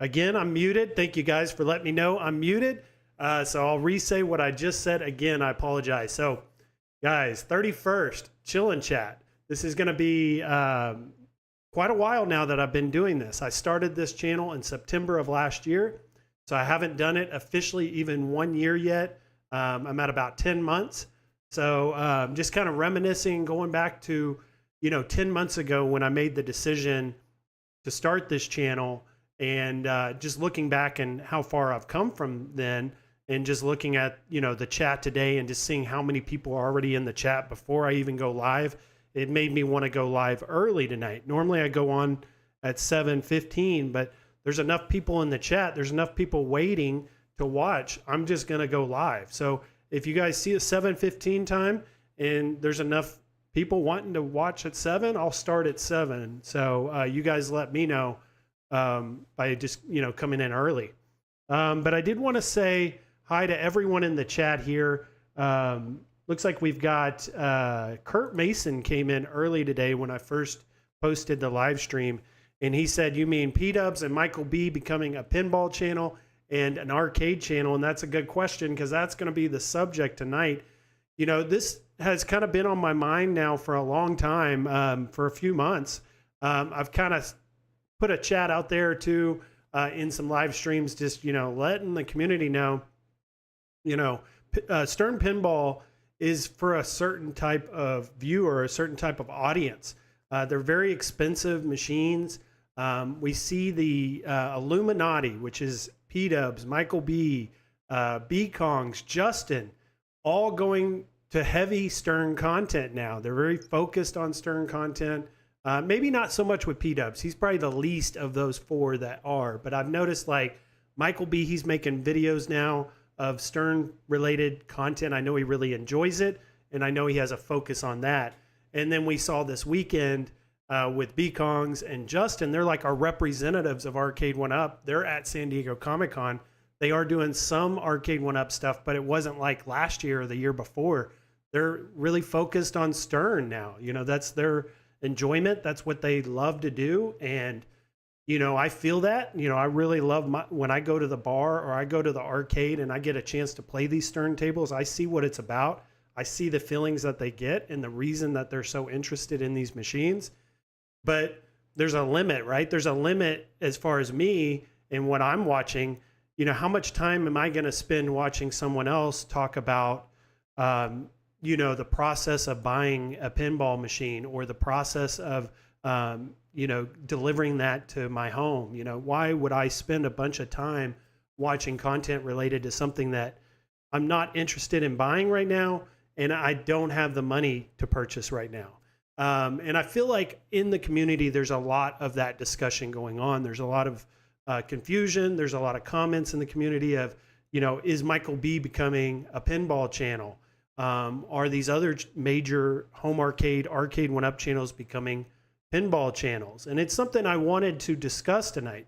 Again, I'm muted. Thank you guys for letting me know I'm muted. So I'll re-say what I just said again. I apologize. So guys, 31st, chill and chat. This is going to be quite a while now that I've been doing this. I started this channel in September of last year. So I haven't done it officially even 1 year yet. I'm at about 10 months. So just kind of reminiscing, going back to, 10 months ago when I made the decision to start this channel, and just looking back and how far I've come from then, and just looking at, the chat today and just seeing how many people are already in the chat before I even go live. It made me want to go live early tonight. Normally I go on at 7:15, but there's enough people in the chat. There's enough people waiting to watch. I'm just going to go live. So if you guys see a 7:15 time and there's enough people wanting to watch at 7, I'll start at 7. So you guys let me know by just, coming in early. But I did want to say hi to everyone in the chat here. Looks like we've got Kurt Mason came in early today when I first posted the live stream. And he said, you mean P-Dubs and Michael B becoming a pinball channel and an arcade channel? And that's a good question, because that's going to be the subject tonight. This has kind of been on my mind now for a long time, for a few months. I've kind of put a chat out there too, in some live streams, just, letting the community know, Stern Pinball is for a certain type of viewer, a certain type of audience. They're very expensive machines. We see the Illuminati, which is P-Dubs, Michael B, B-Kongs, Justin, all going to heavy Stern content now. They're very focused on Stern content. Maybe not so much with P-Dubs. He's probably the least of those four that are. But I've noticed, like, Michael B, he's making videos now of Stern-related content. I know he really enjoys it, and I know he has a focus on that. And then we saw this weekend with B-Kongs and Justin. They're like our representatives of Arcade 1-Up. They're at San Diego Comic-Con. They are doing some Arcade 1-Up stuff, but it wasn't like last year or the year before. They're really focused on Stern now. That's their enjoyment. That's what they love to do. And, I feel that. I really love when I go to the bar or I go to the arcade and I get a chance to play these Stern tables, I see what it's about. I see the feelings that they get and the reason that they're so interested in these machines. But there's a limit, right? There's a limit as far as me and what I'm watching. How much time am I going to spend watching someone else talk about, the process of buying a pinball machine, or the process of, delivering that to my home? Why would I spend a bunch of time watching content related to something that I'm not interested in buying right now, and I don't have the money to purchase right now? And I feel like in the community, there's a lot of that discussion going on. There's a lot of confusion. There's a lot of comments in the community of, is Michael B becoming a pinball channel? Are these other major home arcade 1-Up channels becoming pinball channels? And it's something I wanted to discuss tonight.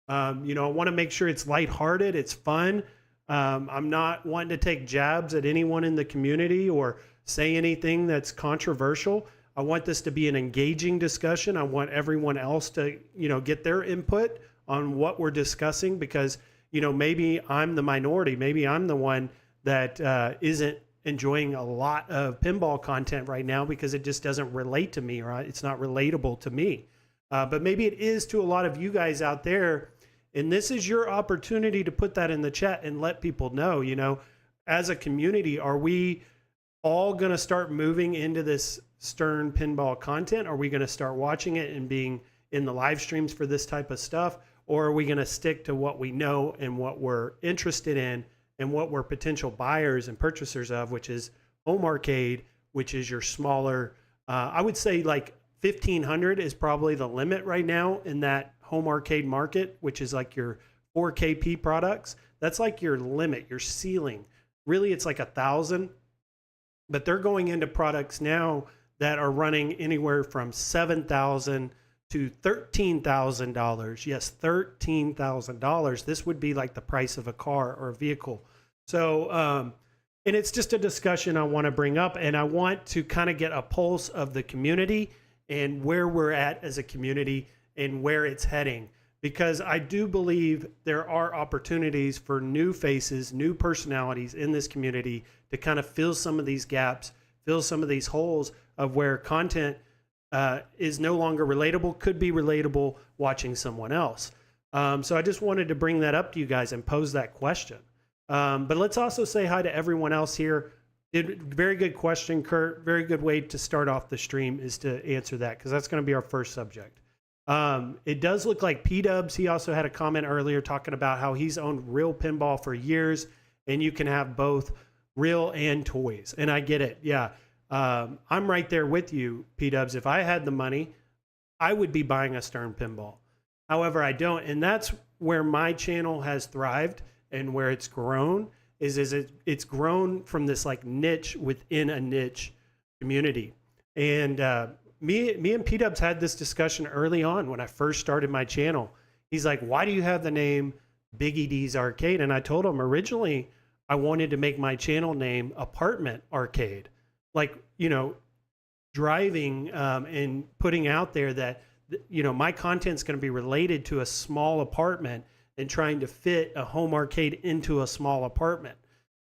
I want to make sure it's lighthearted, it's fun. I'm not wanting to take jabs at anyone in the community or say anything that's controversial. I want this to be an engaging discussion. I want everyone else to, get their input on what we're discussing, because, maybe I'm the minority. Maybe I'm the one that isn't enjoying a lot of pinball content right now because it just doesn't relate to me, right? It's not relatable to me. But maybe it is to a lot of you guys out there. And this is your opportunity to put that in the chat and let people know, as a community, are we all going to start moving into this Stern pinball content? Are we going to start watching it and being in the live streams for this type of stuff? Or are we going to stick to what we know and what we're interested in and what we're potential buyers and purchasers of, which is home arcade, which is your smaller, I would say like 1,500 is probably the limit right now in that home arcade market, which is like your 4KP products. That's like your limit, your ceiling. Really, it's like 1,000, but they're going into products now that are running anywhere from $7,000 to $13,000. Yes, $13,000. This would be like the price of a car or a vehicle. So, and it's just a discussion I want to bring up, and I want to kind of get a pulse of the community and where we're at as a community and where it's heading. because I do believe there are opportunities for new faces, new personalities in this community to kind of fill some of these gaps, fill some of these holes of where content is no longer relatable, could be relatable watching someone else. So I just wanted to bring that up to you guys and pose that question. But let's also say hi to everyone else here. Very good question, Kurt. Very good way to start off the stream is to answer that, because that's going to be our first subject. It does look like P-Dubs, he also had a comment earlier talking about how he's owned real pinball for years, and you can have both real and toys. And I get it. Yeah. I'm right there with you, P-Dubs. If I had the money, I would be buying a Stern pinball. However, I don't. And that's where my channel has thrived and where it's grown it's grown from this like niche within a niche community. And me and P-Dubs had this discussion early on when I first started my channel. He's like, why do you have the name Biggie D's Arcade? And I told him originally I wanted to make my channel name Apartment Arcade. Like, you know, driving and putting out there that, you know, my content's going to be related to a small apartment and trying to fit a home arcade into a small apartment.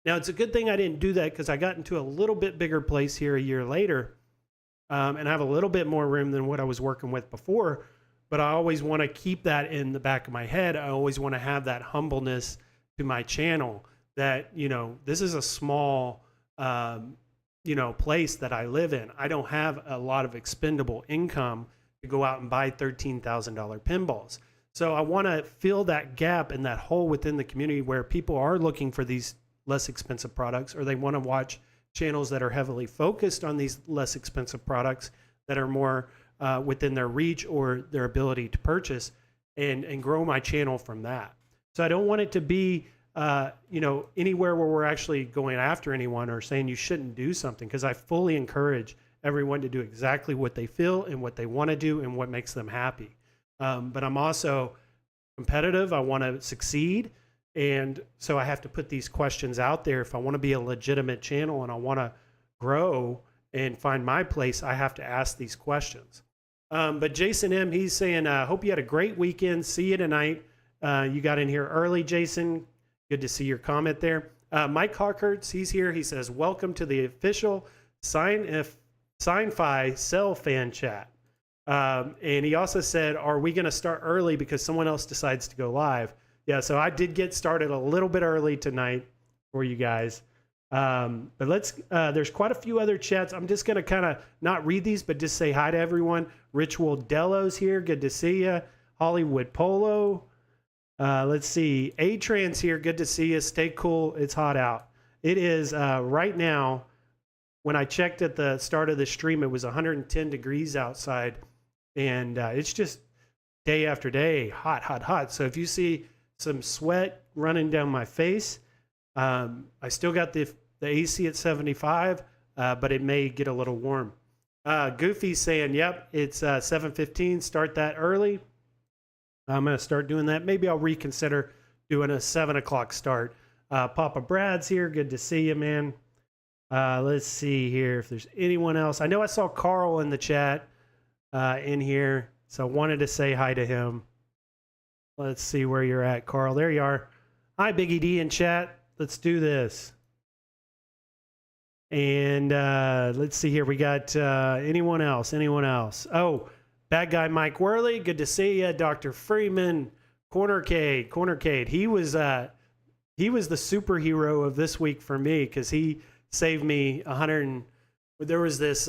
Now, it's a good thing I didn't do that, because I got into a little bit bigger place here a year later, and I have a little bit more room than what I was working with before. But I always want to keep that in the back of my head. I always want to have that humbleness to my channel that, you know, this is a small, you know, place that I live in. I don't have a lot of expendable income to go out and buy $13,000 pinballs. So I want to fill that gap and that hole within the community where people are looking for these less expensive products, or they want to watch channels that are heavily focused on these less expensive products that are more within their reach or their ability to purchase, and grow my channel from that. So I don't want it to be, you know, anywhere where we're actually going after anyone or saying you shouldn't do something, because I fully encourage everyone to do exactly what they feel and what they want to do and what makes them happy. But I'm also competitive. I want to succeed. And so I have to put these questions out there. If I want to be a legitimate channel and I want to grow and find my place, I have to ask these questions. But Jason M., he's saying, hope you had a great weekend. See you tonight. You got in here early, Jason. Good to see your comment there. Mike Hawkerts, he's here. He says, welcome to the official Sci-Fi Cell fan chat. And he also said, are we going to start early because someone else decides to go live? Yeah, so I did get started a little bit early tonight for you guys. But let's, there's quite a few other chats. I'm just going to kind of not read these, but just say hi to everyone. Ritual Delos here. Good to see you. Hollywood Polo. Let's see. A-Trans here. Good to see you. Stay cool. It's hot out. It is right now. When I checked at the start of the stream, it was 110 degrees outside. And it's just day after day, hot, hot, hot. So if you see some sweat running down my face, I still got the AC at 75, but it may get a little warm. Goofy's saying, yep, it's 7:15. Start that early. I'm going to start doing that. Maybe I'll reconsider doing a 7 o'clock start. Papa Brad's here. Good to see you, man. Let's see here if there's anyone else. I know I saw Carl in the chat in here, so I wanted to say hi to him. Let's see where you're at, Carl. There you are. Hi, Biggie D in chat. Let's do this. And let's see here. We got anyone else? Anyone else? Oh, Bad Guy Mike Worley. Good to see you. Dr. Freeman. Cornercade. He was the superhero of this week for me, because he saved me there was this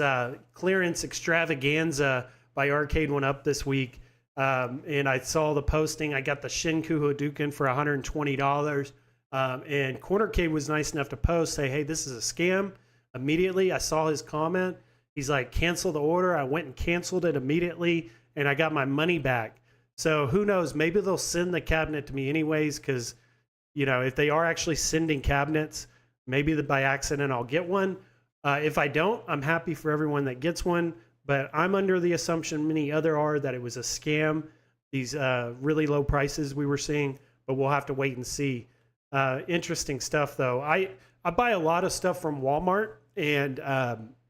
clearance extravaganza by Arcade went up this week. And I saw the posting. I got the Shinku Hadouken for $120. And Cornercade was nice enough to post, say, hey, this is a scam. Immediately, I saw his comment. He's like, cancel the order. I went and canceled it immediately, and I got my money back. So who knows? Maybe they'll send the cabinet to me anyways, because, you know, if they are actually sending cabinets, maybe by accident I'll get one. If I don't, I'm happy for everyone that gets one. But I'm under the assumption, many other are, that it was a scam, these really low prices we were seeing, but we'll have to wait and see. Interesting stuff, though. I buy a lot of stuff from Walmart, and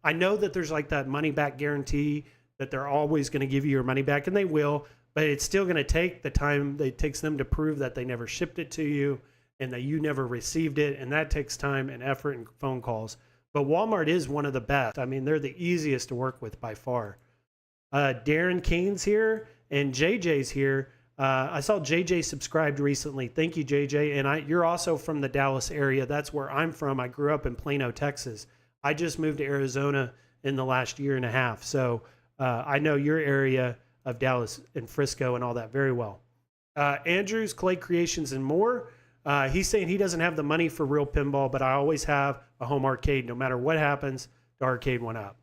I know that there's like that money back guarantee that they're always going to give you your money back, and they will. but it's still going to take the time that it takes them to prove that they never shipped it to you and that you never received it. And that takes time and effort and phone calls. But Walmart is one of the best. I mean, they're the easiest to work with by far. Darren Kane's here and JJ's here. I saw JJ subscribed recently. Thank you, JJ. And you're also from the Dallas area. That's where I'm from. I grew up in Plano, Texas. I just moved to Arizona in the last year and a half. So I know your area of Dallas and Frisco and all that very well. Andrews, Clay Creations, and more. He's saying he doesn't have the money for real pinball, but I always have a home arcade. No matter what happens, the arcade went up.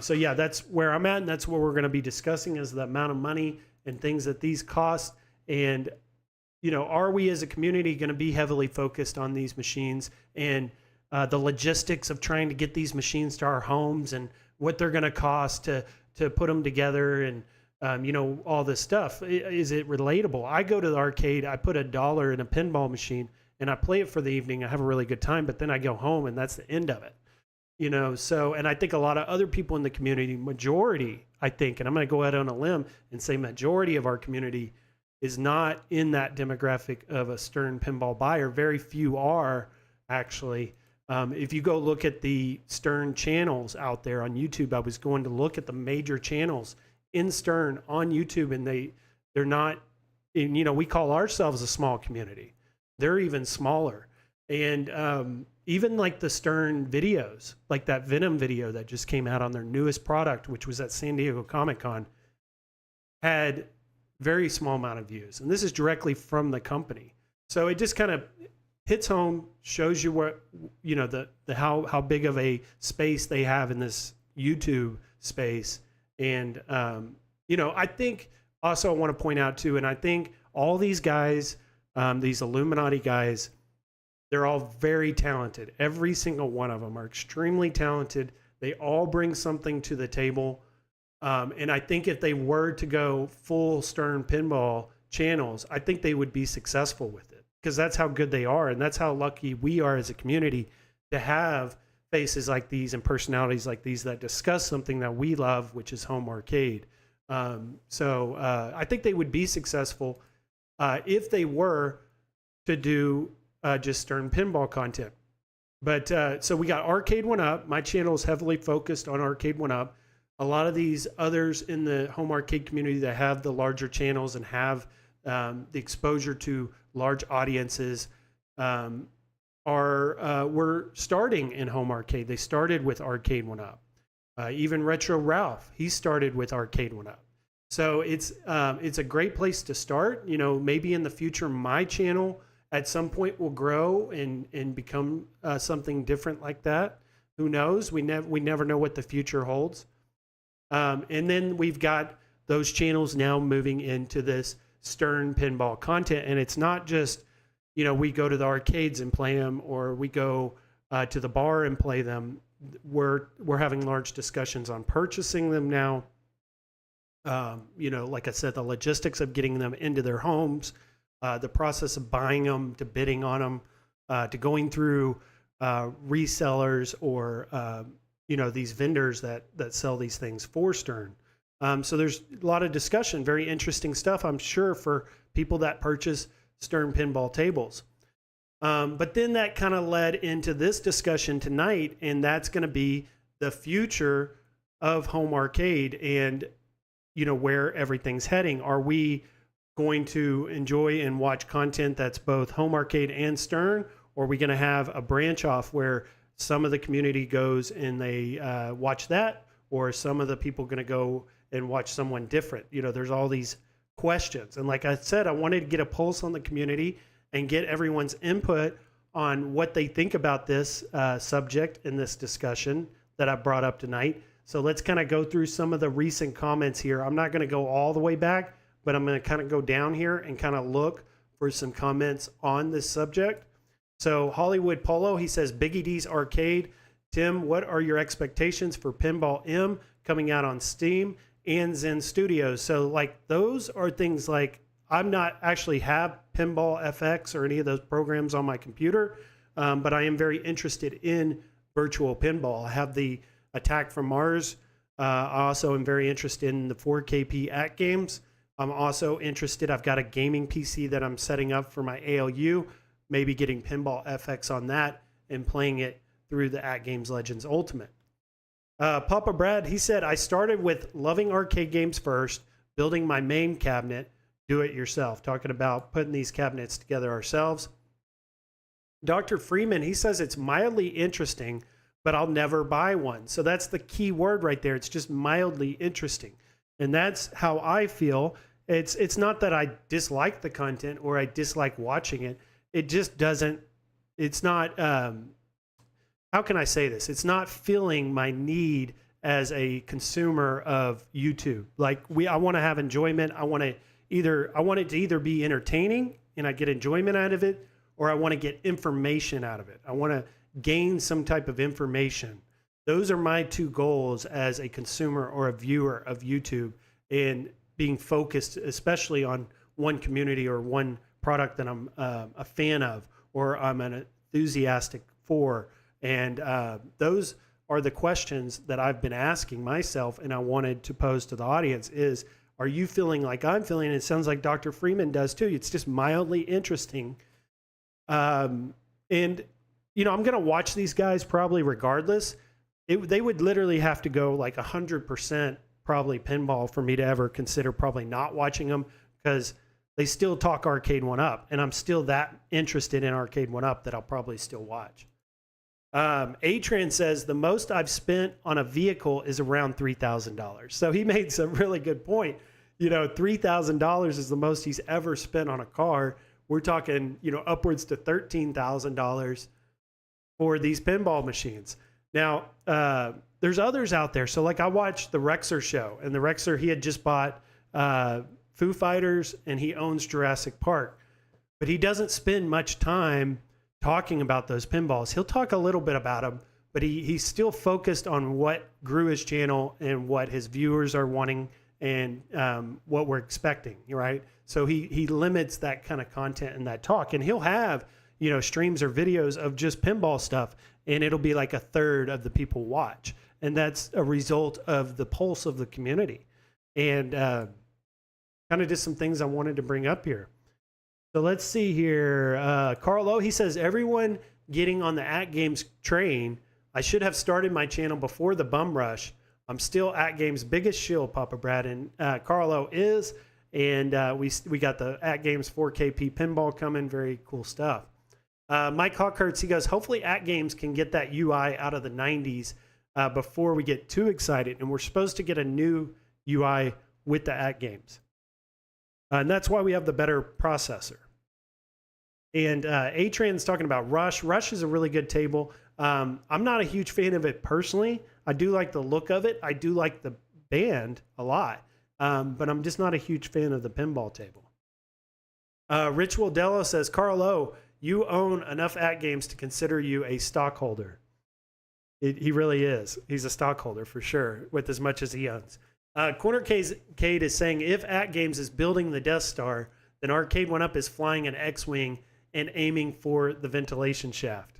So yeah, that's where I'm at, and that's what we're going to be discussing is the amount of money and things that these cost. And, you know, are we as a community going to be heavily focused on these machines and the logistics of trying to get these machines to our homes and what they're going to cost to put them together and, you know, all this stuff. Is it relatable? I go to the arcade, I put $1 in a pinball machine and I play it for the evening. I have a really good time, but then I go home and that's the end of it. You know, so, and I think a lot of other people in the community, majority, I think, and I'm going to go out on a limb and say majority of our community is not in that demographic of a Stern pinball buyer. Very few are actually. If you go look at the Stern channels out there on YouTube, I was going to look at the major channels in Stern on YouTube, and they're not, and, you know, we call ourselves a small community. They're even smaller. And even like the Stern videos, like that Venom video that just came out on their newest product, which was at San Diego Comic-Con, had very small amount of views. And this is directly from the company. So it just kind of hits home, shows you what, you know, the how big of a space they have in this YouTube space. And, you know, I think also I want to point out too, and I think all these guys, these Illuminati guys, they're all very talented. Every single one of them are extremely talented. They all bring something to the table. And I think if they were to go full Stern pinball channels, I think they would be successful with it because that's how good they are. And that's how lucky we are as a community to have faces like these and personalities like these that discuss something that we love, which is home arcade. So I think they would be successful if they were to do just Stern pinball content. But so we got Arcade One Up. My channel is heavily focused on Arcade One Up. A lot of these others in the home arcade community that have the larger channels and have the exposure to large audiences were starting in home arcade. They started with Arcade One Up. Even Retro Ralph, he started with Arcade One Up. So it's a great place to start. You know, maybe in the future, my channel at some point will grow and become something different like that. Who knows? We never know what the future holds. And then we've got those channels now moving into this Stern pinball content. And it's not just, you know, we go to the arcades and play them, or we go to the bar and play them. We're having large discussions on purchasing them now. You know, like I said, the logistics of getting them into their homes, the process of buying them, to bidding on them, to going through resellers or you know, these vendors that sell these things for Stern. So there's a lot of discussion, very interesting stuff, I'm sure, for people that purchase Stern pinball tables. But then that kind of led into this discussion tonight, and that's going to be the future of home arcade and, you know, where everything's heading. Are we going to enjoy and watch content that's both home arcade and Stern, or are we going to have a branch off where some of the community goes and they watch that, or some of the people going to go and watch someone different? You know, there's all these questions. And like I said, I wanted to get a pulse on the community and get everyone's input on what they think about this subject in this discussion that I brought up tonight. So let's kind of go through some of the recent comments here. I'm not going to go all the way back, but I'm going to kind of go down here and kind of look for some comments on this subject. So Hollywood Polo, he says, Biggie D's Arcade. Tim, what are your expectations for Pinball M coming out on Steam and Zen Studios? So like those are things like, I'm not actually have Pinball FX or any of those programs on my computer, but I am very interested in virtual pinball. I have the Attack from Mars. I also am very interested in the 4KP Act games. I'm also interested. I've got a gaming PC that I'm setting up for my ALU, maybe getting Pinball FX on that and playing it through the At Games Legends Ultimate. Papa Brad, he said, I started with loving arcade games first, building my main cabinet, do it yourself. Talking about putting these cabinets together ourselves. Dr. Freeman, he says it's mildly interesting, but I'll never buy one. So that's the key word right there. It's just mildly interesting. And that's how I feel. It's not that I dislike the content or I dislike watching it. It just doesn't, it's not, how can I say this? It's not filling my need as a consumer of YouTube. Like I want to have enjoyment. I want it to either be entertaining and I get enjoyment out of it, or I want to get information out of it. I want to gain some type of information. Those are my two goals as a consumer or a viewer of YouTube, and being focused especially on one community or one product that I'm a fan of or I'm an enthusiastic for. And those are the questions that I've been asking myself and I wanted to pose to the audience is, are you feeling like I'm feeling? It sounds like Dr. Freeman does too. It's just mildly interesting. And, you know, I'm going to watch these guys probably regardless. They would literally have to go like 100% probably pinball for me to ever consider probably not watching them, because they still talk Arcade 1-Up, and I'm still that interested in Arcade 1-Up that I'll probably still watch. Atran says the most I've spent on a vehicle is around $3,000. So he made some really good point. You know, $3,000 is the most he's ever spent on a car. We're talking, you know, upwards to $13,000 for these pinball machines. Now, there's others out there. So like I watched the Rexer show, and the Rexer, he had just bought Foo Fighters and he owns Jurassic Park, but he doesn't spend much time talking about those pinballs. He'll talk a little bit about them, but he's still focused on what grew his channel and what his viewers are wanting and what we're expecting, right? So he limits that kind of content and that talk, and he'll have, you know, streams or videos of just pinball stuff, and it'll be like a third of the people watch. And that's a result of the pulse of the community. And kind of just some things I wanted to bring up here. So let's see here. Carl O, he says, everyone getting on the At Games train. I should have started my channel before the bum rush. I'm still At Games' biggest shill, Papa Brad. And Carl O is. And we got the At Games 4KP pinball coming. Very cool stuff. Mike Hawkhurts, he goes, hopefully At Games can get that UI out of the 90s before we get too excited. And we're supposed to get a new UI with the At Games. And that's why we have the better processor. And Atran's talking about Rush. Rush is a really good table. I'm not a huge fan of it personally. I do like the look of it. I do like the band a lot. But I'm just not a huge fan of the pinball table. Rich Wildello says, Carl O, you own enough At Games to consider you a stockholder. He really is. He's a stockholder for sure, with as much as he owns. Corner Cade is saying, if At Games is building the Death Star, then Arcade 1-Up is flying an X-Wing and aiming for the ventilation shaft.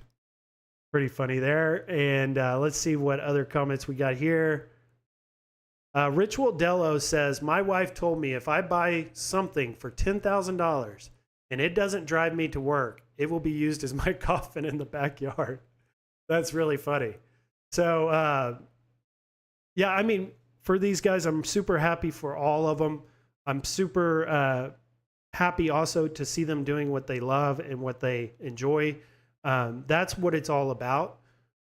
Pretty funny there. And let's see what other comments we got here. Ritual Dello says, my wife told me if I buy something for $10,000 and it doesn't drive me to work, it will be used as my coffin in the backyard. That's really funny. So, yeah, I mean, for these guys, I'm super happy for all of them. I'm super happy also to see them doing what they love and what they enjoy. That's what it's all about.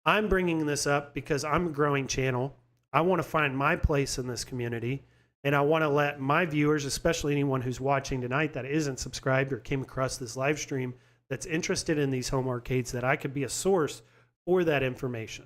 I'm bringing this up because I'm a growing channel. I want to find my place in this community, and I want to let my viewers, especially anyone who's watching tonight that isn't subscribed or came across this live stream that's interested in these home arcades, that I could be a source for that information.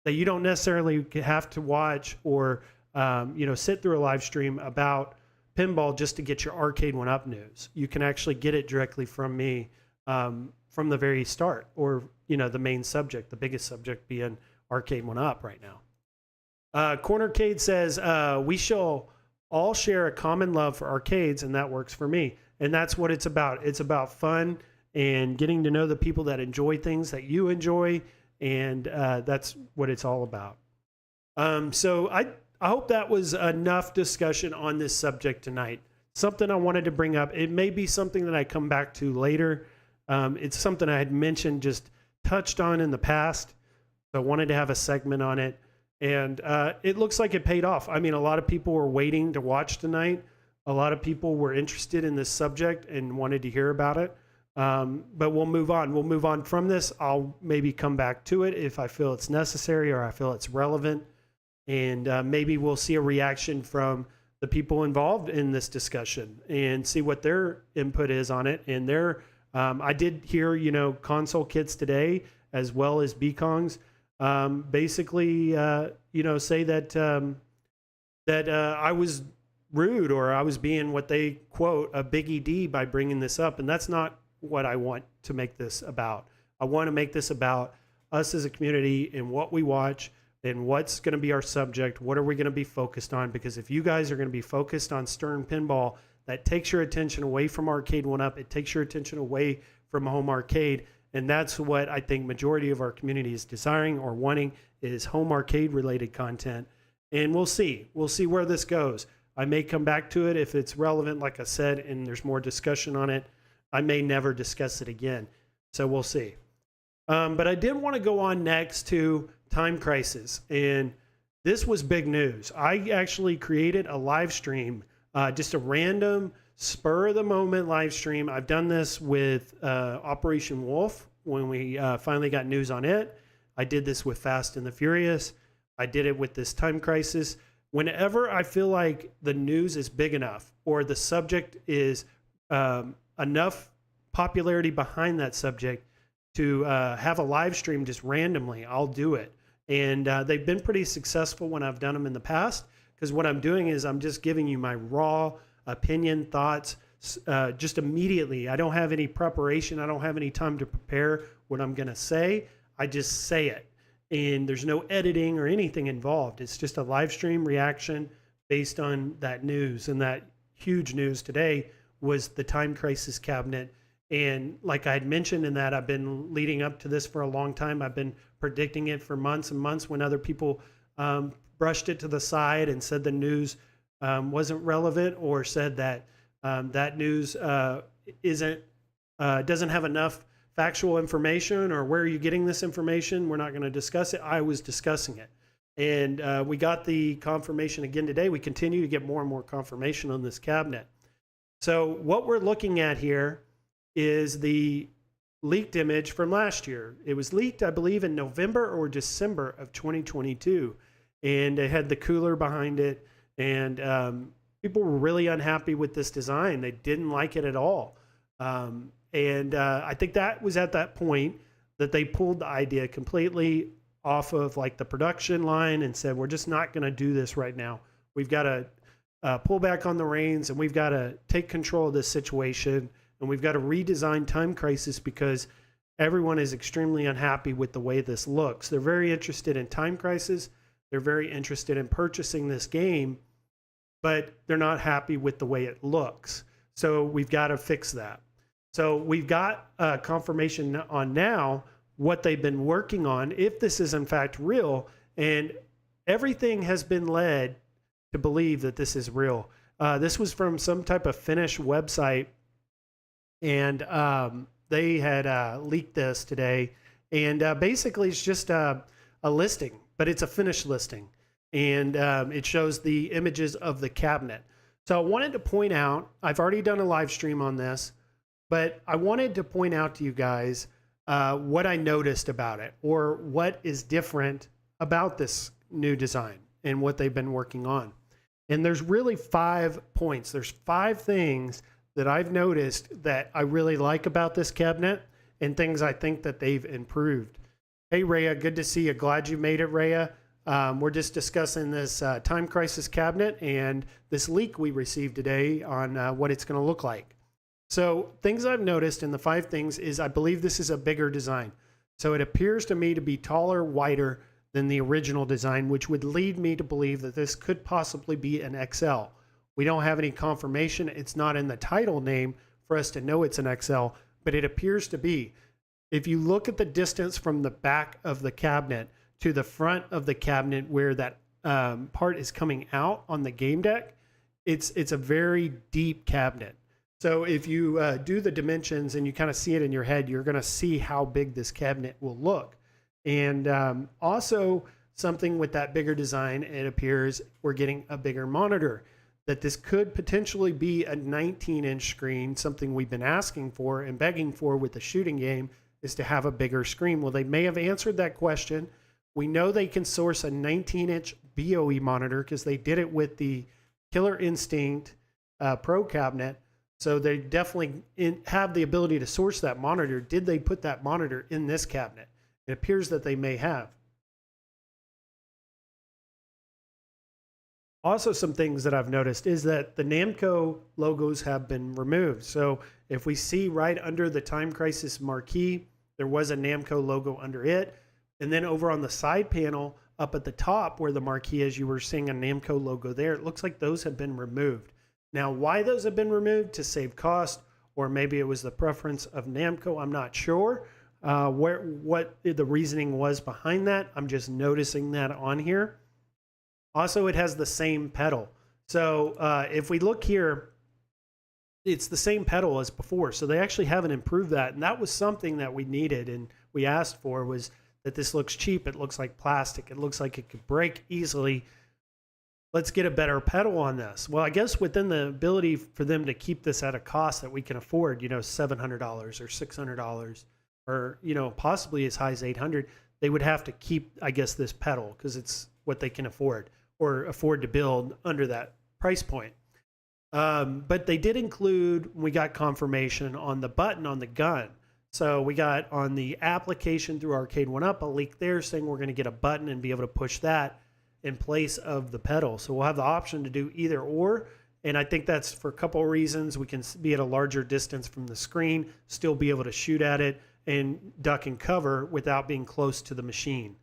That you don't necessarily have to watch or you know, sit through a live stream about pinball just to get your Arcade 1-Up news. You can actually get it directly from me from the very start, or, you know, the main subject, the biggest subject being Arcade 1-Up right now. Cornercade says, we shall all share a common love for arcades, and that works for me. And that's what it's about. It's about fun and getting to know the people that enjoy things that you enjoy, and that's what it's all about. So I hope that was enough discussion on this subject tonight. something I wanted to bring up. It may be something that I come back to later. It's something I had mentioned, just touched on in the past. So I wanted to have a segment on it. And it looks like it paid off. I mean, a lot of people were waiting to watch tonight. A lot of people were interested in this subject and wanted to hear about it. But we'll move on. We'll move on from this. I'll maybe come back to it if I feel it's necessary or I feel it's relevant. And maybe we'll see a reaction from the people involved in this discussion and see what their input is on it. And I did hear, console kids today, as well as Bekongs, basically, say that I was rude, or I was being what they quote a Biggie D by bringing this up. And that's not what I want to make this about. I want to make this about us as a community and what we watch and what's going to be our subject. What are we going to be focused on? Because if you guys are going to be focused on Stern Pinball, that takes your attention away from Arcade 1-Up. It takes your attention away from home arcade. And that's what I think majority of our community is desiring or wanting, is home arcade related content. And we'll see. We'll see where this goes. I may come back to it if it's relevant, like I said, and there's more discussion on it. I may never discuss it again. So we'll see. But I did want to go on next to Time Crisis. And this was big news. I actually created a live stream, just a random spur of the moment live stream. I've done this with Operation Wolf when we finally got news on it. I did this with Fast and the Furious. I did it with this Time Crisis. Whenever I feel like the news is big enough or the subject is enough popularity behind that subject to have a live stream just randomly, I'll do it. And they've been pretty successful when I've done them in the past, because what I'm doing is I'm just giving you my raw opinion, thoughts, just immediately. I don't have any preparation. I don't have any time to prepare what I'm going to say. I just say it. And there's no editing or anything involved. It's just a live stream reaction based on that news. And that huge news today was the Time Crisis cabinet. And like I had mentioned in that, I've been leading up to this for a long time. I've been predicting it for months and months when other people brushed it to the side and said the news wasn't relevant, or said that that news doesn't have enough factual information, or where are you getting this information? We're not going to discuss it. I was discussing it. And we got the confirmation again today. We continue to get more and more confirmation on this cabinet. So what we're looking at here is the leaked image from last year. It was leaked, I believe, in November or December of 2022. And it had the cooler behind it. And people were really unhappy with this design. They didn't like it at all. And I think that was at that point that they pulled the idea completely off of like the production line and said, we're just not going to do this right now. We've got to pull back on the reins, and we've got to take control of this situation, and we've got to redesign Time Crisis because everyone is extremely unhappy with the way this looks. They're very interested in Time Crisis. They're very interested in purchasing this game, but they're not happy with the way it looks. So we've got to fix that. So we've got confirmation on now what they've been working on, if this is in fact real, and everything has been led to believe that this is real. This was from some type of Finnish website, and they had leaked this today. And basically it's just a listing, but it's a Finnish listing. And it shows the images of the cabinet. So I wanted to point out, I've already done a live stream on this, but I wanted to point out to you guys what I noticed about it, or what is different about this new design and what they've been working on. And there's really 5 points. There's 5 things that I've noticed that I really like about this cabinet, and things I think that they've improved. Hey, Rhea, good to see you. Glad you made it, Rhea. We're just discussing this Time Crisis cabinet and this leak we received today on what it's going to look like. So things I've noticed in the 5 things is I believe this is a bigger design. So it appears to me to be taller, wider than the original design, which would lead me to believe that this could possibly be an XL. We don't have any confirmation. It's not in the title name for us to know it's an XL, but it appears to be. If you look at the distance from the back of the cabinet to the front of the cabinet where that part is coming out on the game deck, it's a very deep cabinet. So if you do the dimensions and you kind of see it in your head, you're going to see how big this cabinet will look. And also something with that bigger design, it appears we're getting a bigger monitor, that this could potentially be a 19-inch screen. Something we've been asking for and begging for with the shooting game is to have a bigger screen. Well, they may have answered that question. We know they can source a 19-inch BOE monitor because they did it with the Killer Instinct Pro cabinet. So they definitely have the ability to source that monitor. Did they put that monitor in this cabinet? It appears that they may have. Also, some things that I've noticed is that the Namco logos have been removed. So if we see right under the Time Crisis marquee, there was a Namco logo under it. And then over on the side panel up at the top where the marquee is, you were seeing a Namco logo there. It looks like those have been removed. Now, why those have been removed, to save cost, or maybe it was the preference of Namco, I'm not sure what the reasoning was behind that. I'm just noticing that on here. Also, it has the same pedal. So if we look here, it's the same pedal as before. So they actually haven't improved that. And that was something that we needed and we asked for, was that this looks cheap. It looks like plastic. It looks like it could break easily. Let's get a better pedal on this. Well, I guess within the ability for them to keep this at a cost that we can afford, you know, $700 or $600 or, you know, possibly as high as $800, they would have to keep, I guess, this pedal because it's what they can afford or afford to build under that price point. But they did include, we got confirmation on the button on the gun. So we got on the application through Arcade 1-Up a leak there saying we're going to get a button and be able to push that in place of the pedal. So we'll have the option to do either or. And I think that's for a couple of reasons. We can be at a larger distance from the screen, still be able to shoot at it and duck and cover without being close to the machine.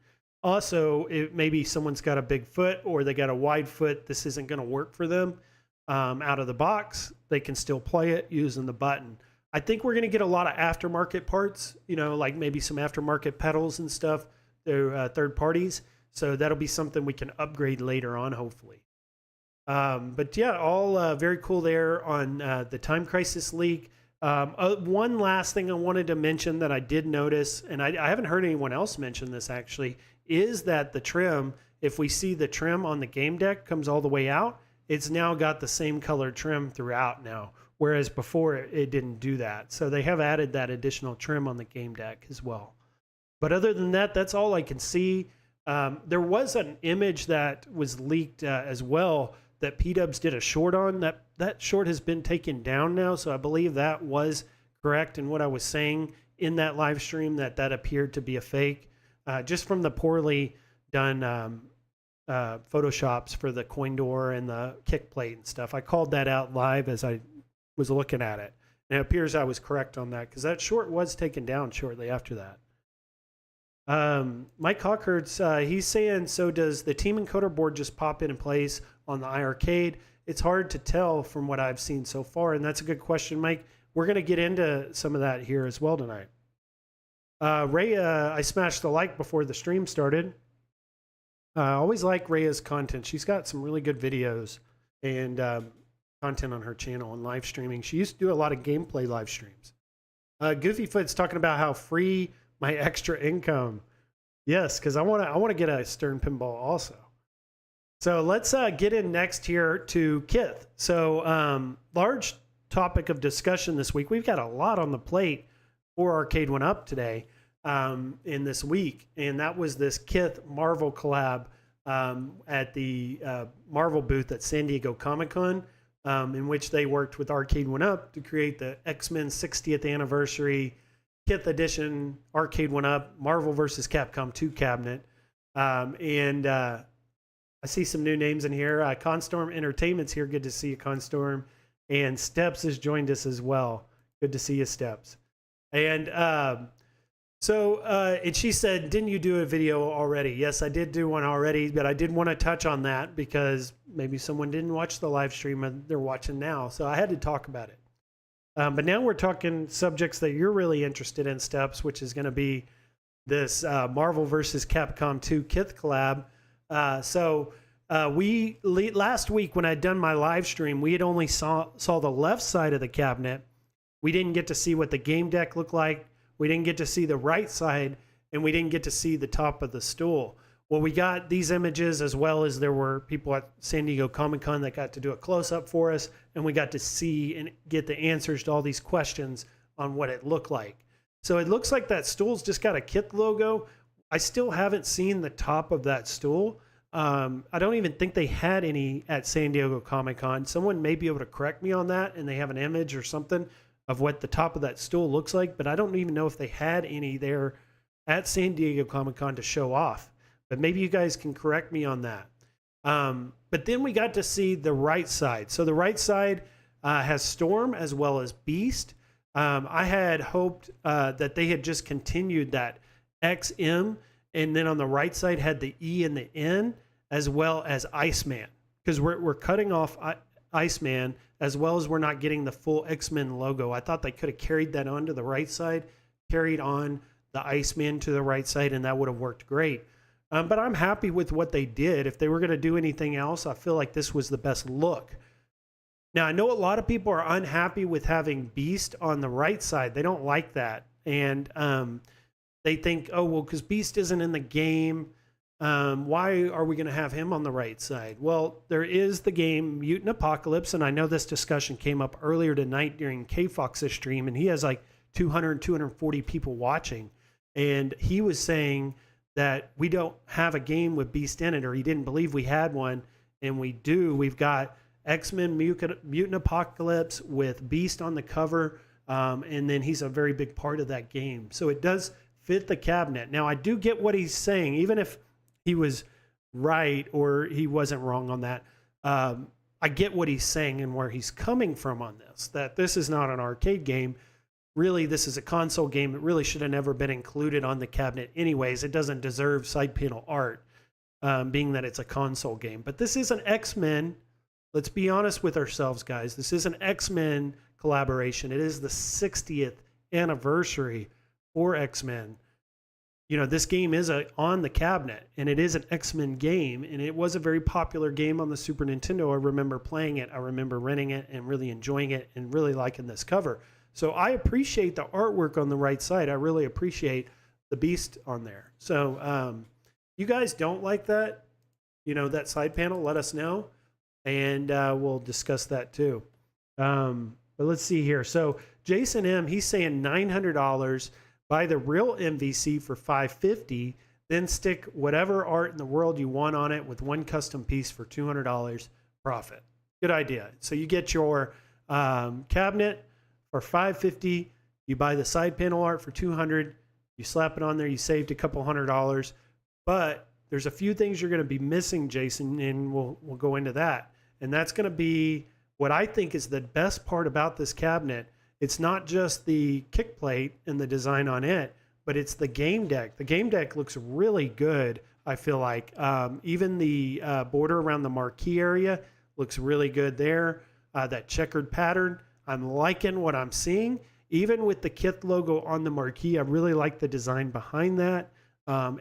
Also, maybe someone's got a big foot or they got a wide foot. This isn't going to work for them out of the box. They can still play it using the button. I think we're going to get a lot of aftermarket parts, you know, like maybe some aftermarket pedals and stuff. They're third parties. So that'll be something we can upgrade later on, hopefully. But yeah, all very cool there on the Time Crisis leak. One last thing I wanted to mention that I did notice, and I haven't heard anyone else mention this actually, is that the trim, if we see the trim on the game deck comes all the way out, it's now got the same color trim throughout now, whereas before it didn't do that. So they have added that additional trim on the game deck as well. But other than that, that's all I can see. There was an image that was leaked as well that P-Dubs did a short on. That short has been taken down now, so I believe that was correct in what I was saying in that live stream, that appeared to be a fake, just from the poorly done photoshops for the coin door and the kick plate and stuff. I called that out live as I was looking at it, and it appears I was correct on that because that short was taken down shortly after that. Mike Hawkhurts, he's saying, so does the team encoder board just pop in place on the iArcade? It's hard to tell from what I've seen so far, and that's a good question, Mike. We're going to get into some of that here as well tonight. Rhea, I smashed the like before the stream started. I always like Rhea's content. She's got some really good videos and content on her channel and live streaming. She used to do a lot of gameplay live streams. Goofyfoot's talking about how free my extra income. Yes, because I want to get a Stern pinball also. So let's get in next here to Kith. So large topic of discussion this week. We've got a lot on the plate for Arcade 1-Up today in this week, and that was this Kith Marvel collab at the Marvel booth at San Diego Comic-Con, in which they worked with Arcade 1-Up to create the X-Men 60th anniversary Kith edition Arcade 1-Up Marvel vs. Capcom 2 cabinet. And I see some new names in here. Constorm Entertainment's here. Good to see you, Constorm. And Steps has joined us as well. Good to see you, Steps. And and she said, didn't you do a video already? Yes, I did do one already, but I did want to touch on that because maybe someone didn't watch the live stream and they're watching now. So I had to talk about it. But now we're talking subjects that you're really interested in, Steps, which is going to be this Marvel vs. Capcom 2 Kith collab. So Last week when I'd done my live stream, we had only saw the left side of the cabinet. We didn't get to see what the game deck looked like. We didn't get to see the right side, and we didn't get to see the top of the stool. Well, we got these images, as well as there were people at San Diego Comic-Con that got to do a close-up for us, and we got to see and get the answers to all these questions on what it looked like. So it looks like that stool's just got a Kith logo. I still haven't seen the top of that stool. I don't even think they had any at San Diego Comic-Con. Someone may be able to correct me on that, and they have an image or something of what the top of that stool looks like, but I don't even know if they had any there at San Diego Comic-Con to show off. But maybe you guys can correct me on that. But then we got to see the right side. So the right side has Storm as well as Beast. I had hoped that they had just continued that XM, and then on the right side had the E and the N, as well as Iceman, because we're cutting off Iceman, as well as we're not getting the full X-Men logo. I thought they could have carried that on to the right side, carried on the Iceman to the right side, and that would have worked great. But I'm happy with what they did. If they were going to do anything else, I feel like this was the best look. Now, I know a lot of people are unhappy with having Beast on the right side. They don't like that. And they think, oh, well, because Beast isn't in the game, why are we going to have him on the right side? Well, there is the game Mutant Apocalypse, and I know this discussion came up earlier tonight during K-Fox's stream, and he has like 240 people watching. And he was saying that we don't have a game with Beast in it, or he didn't believe we had one, and we do. We've got X-Men Mutant Apocalypse with Beast on the cover, and then he's a very big part of that game. So it does fit the cabinet. Now, I do get what he's saying, even if he was right or he wasn't wrong on that. I get what he's saying and where he's coming from on this, that this is not an arcade game. Really, this is a console game. It really should have never been included on the cabinet anyways. It doesn't deserve side panel art, being that it's a console game. But this is an X-Men. Let's be honest with ourselves, guys. This is an X-Men collaboration. It is the 60th anniversary for X-Men. You know, this game is on the cabinet, and it is an X-Men game, and it was a very popular game on the Super Nintendo. I remember playing it. I remember renting it and really enjoying it and really liking this cover. So I appreciate the artwork on the right side. I really appreciate the Beast on there. So you guys don't like that, you know, that side panel, let us know, and we'll discuss that too. But let's see here. So Jason M, he's saying $900, buy the real MVC for $550, then stick whatever art in the world you want on it with one custom piece for $200 profit. Good idea. So you get your cabinet for $550, you buy the side panel art for $200, you slap it on there, you saved a couple $100. But there's a few things you're going to be missing, Jason, and we'll go into that. And that's going to be what I think is the best part about this cabinet. It's not just the kick plate and the design on it, but it's the game deck. The game deck looks really good, I feel like. Even the border around the marquee area looks really good there. That checkered pattern, I'm liking what I'm seeing. Even with the Kith logo on the marquee, I really like the design behind that.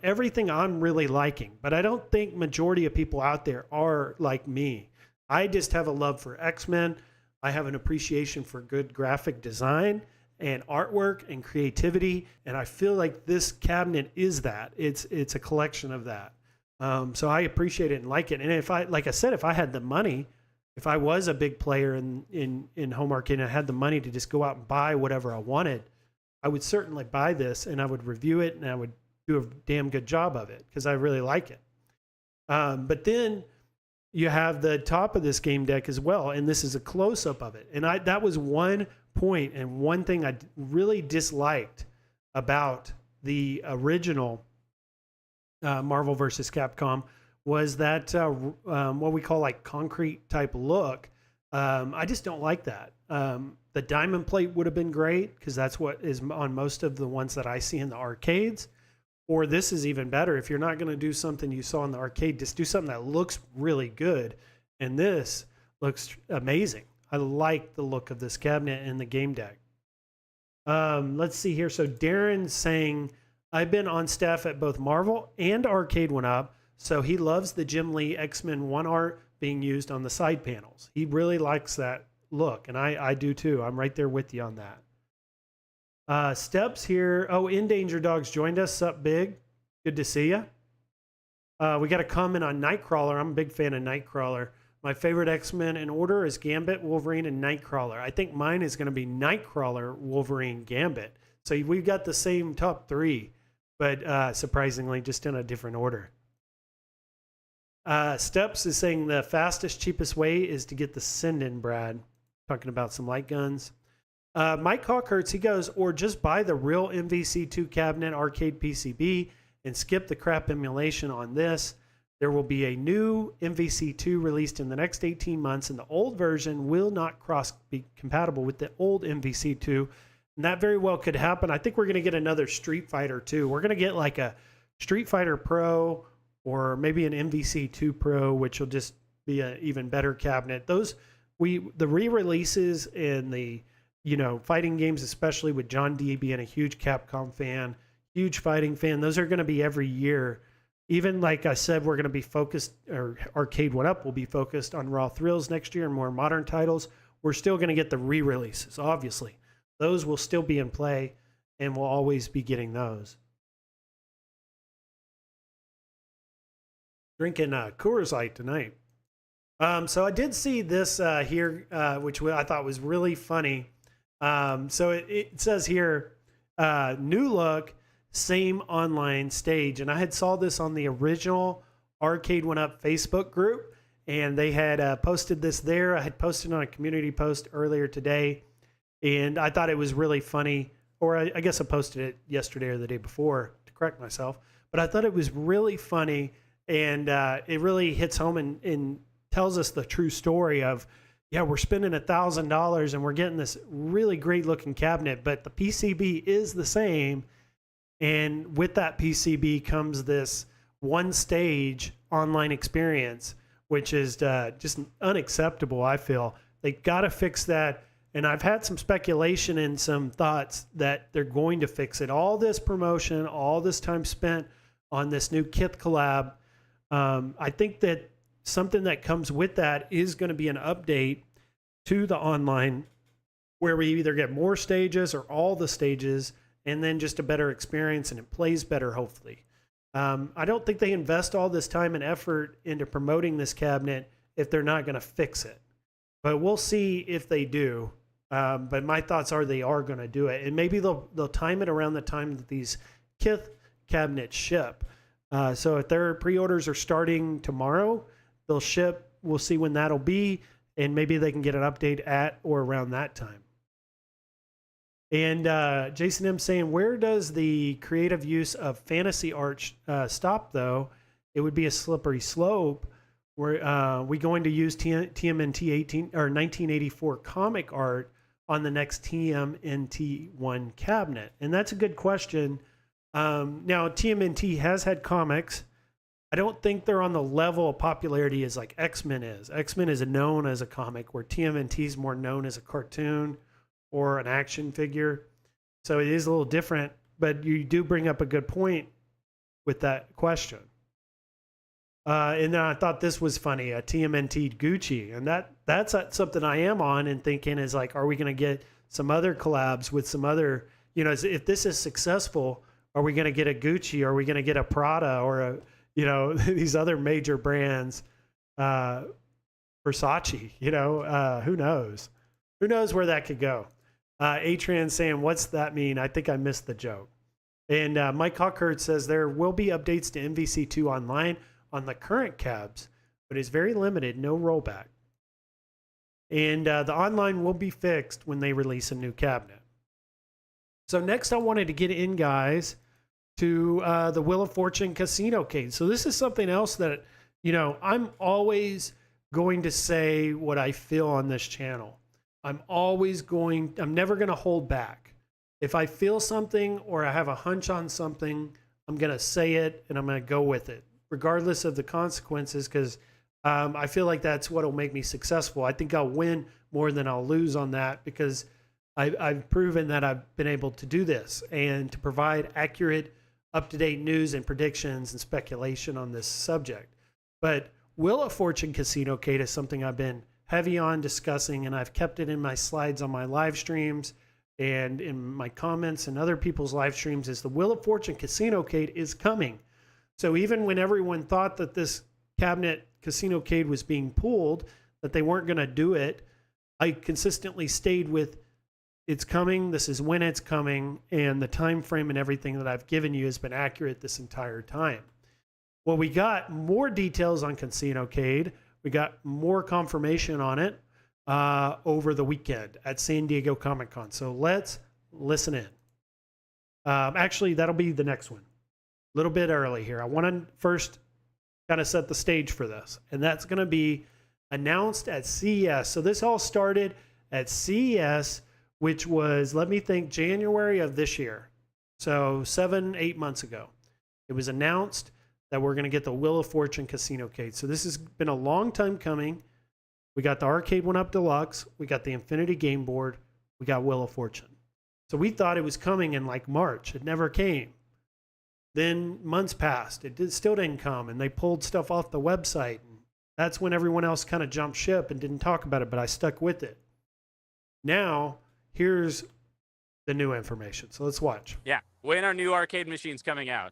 Everything I'm really liking, but I don't think majority of people out there are like me. I just have a love for X-Men. I have an appreciation for good graphic design and artwork and creativity, and I feel like this cabinet is that. It's a collection of that. So I appreciate it and like it. And if I, like I said, if I had the money, if I was a big player in home arcade and I had the money to just go out and buy whatever I wanted, I would certainly buy this and I would review it and I would do a damn good job of it because I really like it. But then you have the top of this game deck as well, and this is a close-up of it. And that was one point and one thing I really disliked about the original Marvel vs. Capcom was that what we call like concrete type look. I just don't like that. The diamond plate would have been great because that's what is on most of the ones that I see in the arcades. Or this is even better. If you're not going to do something you saw in the arcade, just do something that looks really good. And this looks amazing. I like the look of this cabinet and the game deck. Let's see here. So Darren's saying, I've been on staff at both Marvel and Arcade One Up, So he loves the Jim Lee X-Men 1 art being used on the side panels. He really likes that look, and I do too. I'm right there with you on that. Steps here. Oh, In Danger Dogs joined us. Sup, Big? Good to see you. We got a comment on Nightcrawler. I'm a big fan of Nightcrawler. My favorite X-Men in order is Gambit, Wolverine, and Nightcrawler. I think mine is going to be Nightcrawler, Wolverine, Gambit. So we've got the same top three, but surprisingly, just in a different order. Steps is saying the fastest, cheapest way is to get the send-in, Brad. Talking about some light guns. Mike Hawkhurts, he goes, or just buy the real MVC2 cabinet arcade PCB and skip the crap emulation on this. There will be a new MVC2 released in the next 18 months, and the old version will not be compatible with the old MVC2. And that very well could happen. I think we're going to get another Street Fighter 2. We're going to get like a Street Fighter Pro or maybe an MVC2 Pro, which will just be an even better cabinet. The re-releases in the fighting games, especially with John D being a huge Capcom fan, huge fighting fan, those are going to be every year. Even like I said, we're going to be focused, or Arcade One Up will be focused on Raw Thrills next year and more modern titles. We're still going to get the re-releases, obviously. Those will still be in play, and we'll always be getting those. Drinking Coors Light tonight. So I did see this here, which I thought was really funny. So it says here, new look, same online stage. And I had saw this on the original Arcade One Up Facebook group, and they had posted this there. I had posted on a community post earlier today, and I thought it was really funny. Or I guess I posted it yesterday or the day before to correct myself. But I thought it was really funny, and it really hits home and tells us the true story of, yeah, we're spending $1,000 and we're getting this really great looking cabinet, but the PCB is the same. And with that PCB comes this one stage online experience, which is just unacceptable. I feel they got to fix that. And I've had some speculation and some thoughts that they're going to fix it. All this promotion, all this time spent on this new Kith collab. I think that something that comes with that is going to be an update to the online where we either get more stages or all the stages, and then just a better experience, and it plays better, hopefully. I don't think they invest all this time and effort into promoting this cabinet if they're not going to fix it. But we'll see if they do. But my thoughts are they are going to do it. And maybe they'll time it around the time that these Kith cabinets ship. So if their pre-orders are starting tomorrow, they'll ship. We'll see when that'll be. And maybe they can get an update at or around that time. And Jason M saying, where does the creative use of fantasy art stop, though? It would be a slippery slope. We going to use TMNT 1984 comic art on the next TMNT1 cabinet? And that's a good question. Now, TMNT has had comics. I don't think they're on the level of popularity as like X-Men is. X-Men is known as a comic, where TMNT is more known as a cartoon or an action figure. So it is a little different, but you do bring up a good point with that question. And then I thought this was funny, a TMNT Gucci. And that's something I am on and thinking is like, are we going to get some other collabs with some other, if this is successful, are we going to get a Gucci? Are we going to get a Prada or these other major brands, Versace, who knows? Who knows where that could go? Atran saying, what's that mean? I think I missed the joke. And Mike Hawkhurst says there will be updates to MVC2 online on the current cabs, but it's very limited, no rollback. And the online will be fixed when they release a new cabinet. So next I wanted to get in, guys, to the Wheel of Fortune Casino case. So this is something else that, I'm always going to say what I feel on this channel. I'm never going to hold back. If I feel something or I have a hunch on something, I'm going to say it and I'm going to go with it, regardless of the consequences, because I feel like that's what will make me successful. I think I'll win more than I'll lose on that, because I've proven that I've been able to do this and to provide accurate up-to-date news and predictions and speculation on this subject. But Wheel of Fortune Casinocade is something I've been heavy on discussing, and I've kept it in my slides on my live streams and in my comments and other people's live streams, is the Wheel of Fortune Casinocade is coming. So even when everyone thought that this cabinet Casinocade was being pulled, that they weren't going to do it, I consistently stayed with it's coming, this is when it's coming, and the time frame and everything that I've given you has been accurate this entire time. Well, we got more details on Casinocade. We got more confirmation on it over the weekend at San Diego Comic-Con. So let's listen in. Actually, that'll be the next one. A little bit early here. I want to first kind of set the stage for this, and that's going to be announced at CES. So this all started at CES, which was, let me think, January of this year. So 7-8 months ago. It was announced that we're going to get the Wheel of Fortune Casinocade. So this has been a long time coming. We got the Arcade 1-Up Deluxe. We got the Infinity Game Board. We got Wheel of Fortune. So we thought it was coming in like March. It never came. Then months passed. Still didn't come, and they pulled stuff off the website. And that's when everyone else kind of jumped ship and didn't talk about it, but I stuck with it. Now, here's the new information. So let's watch. Yeah. When are new arcade machines coming out?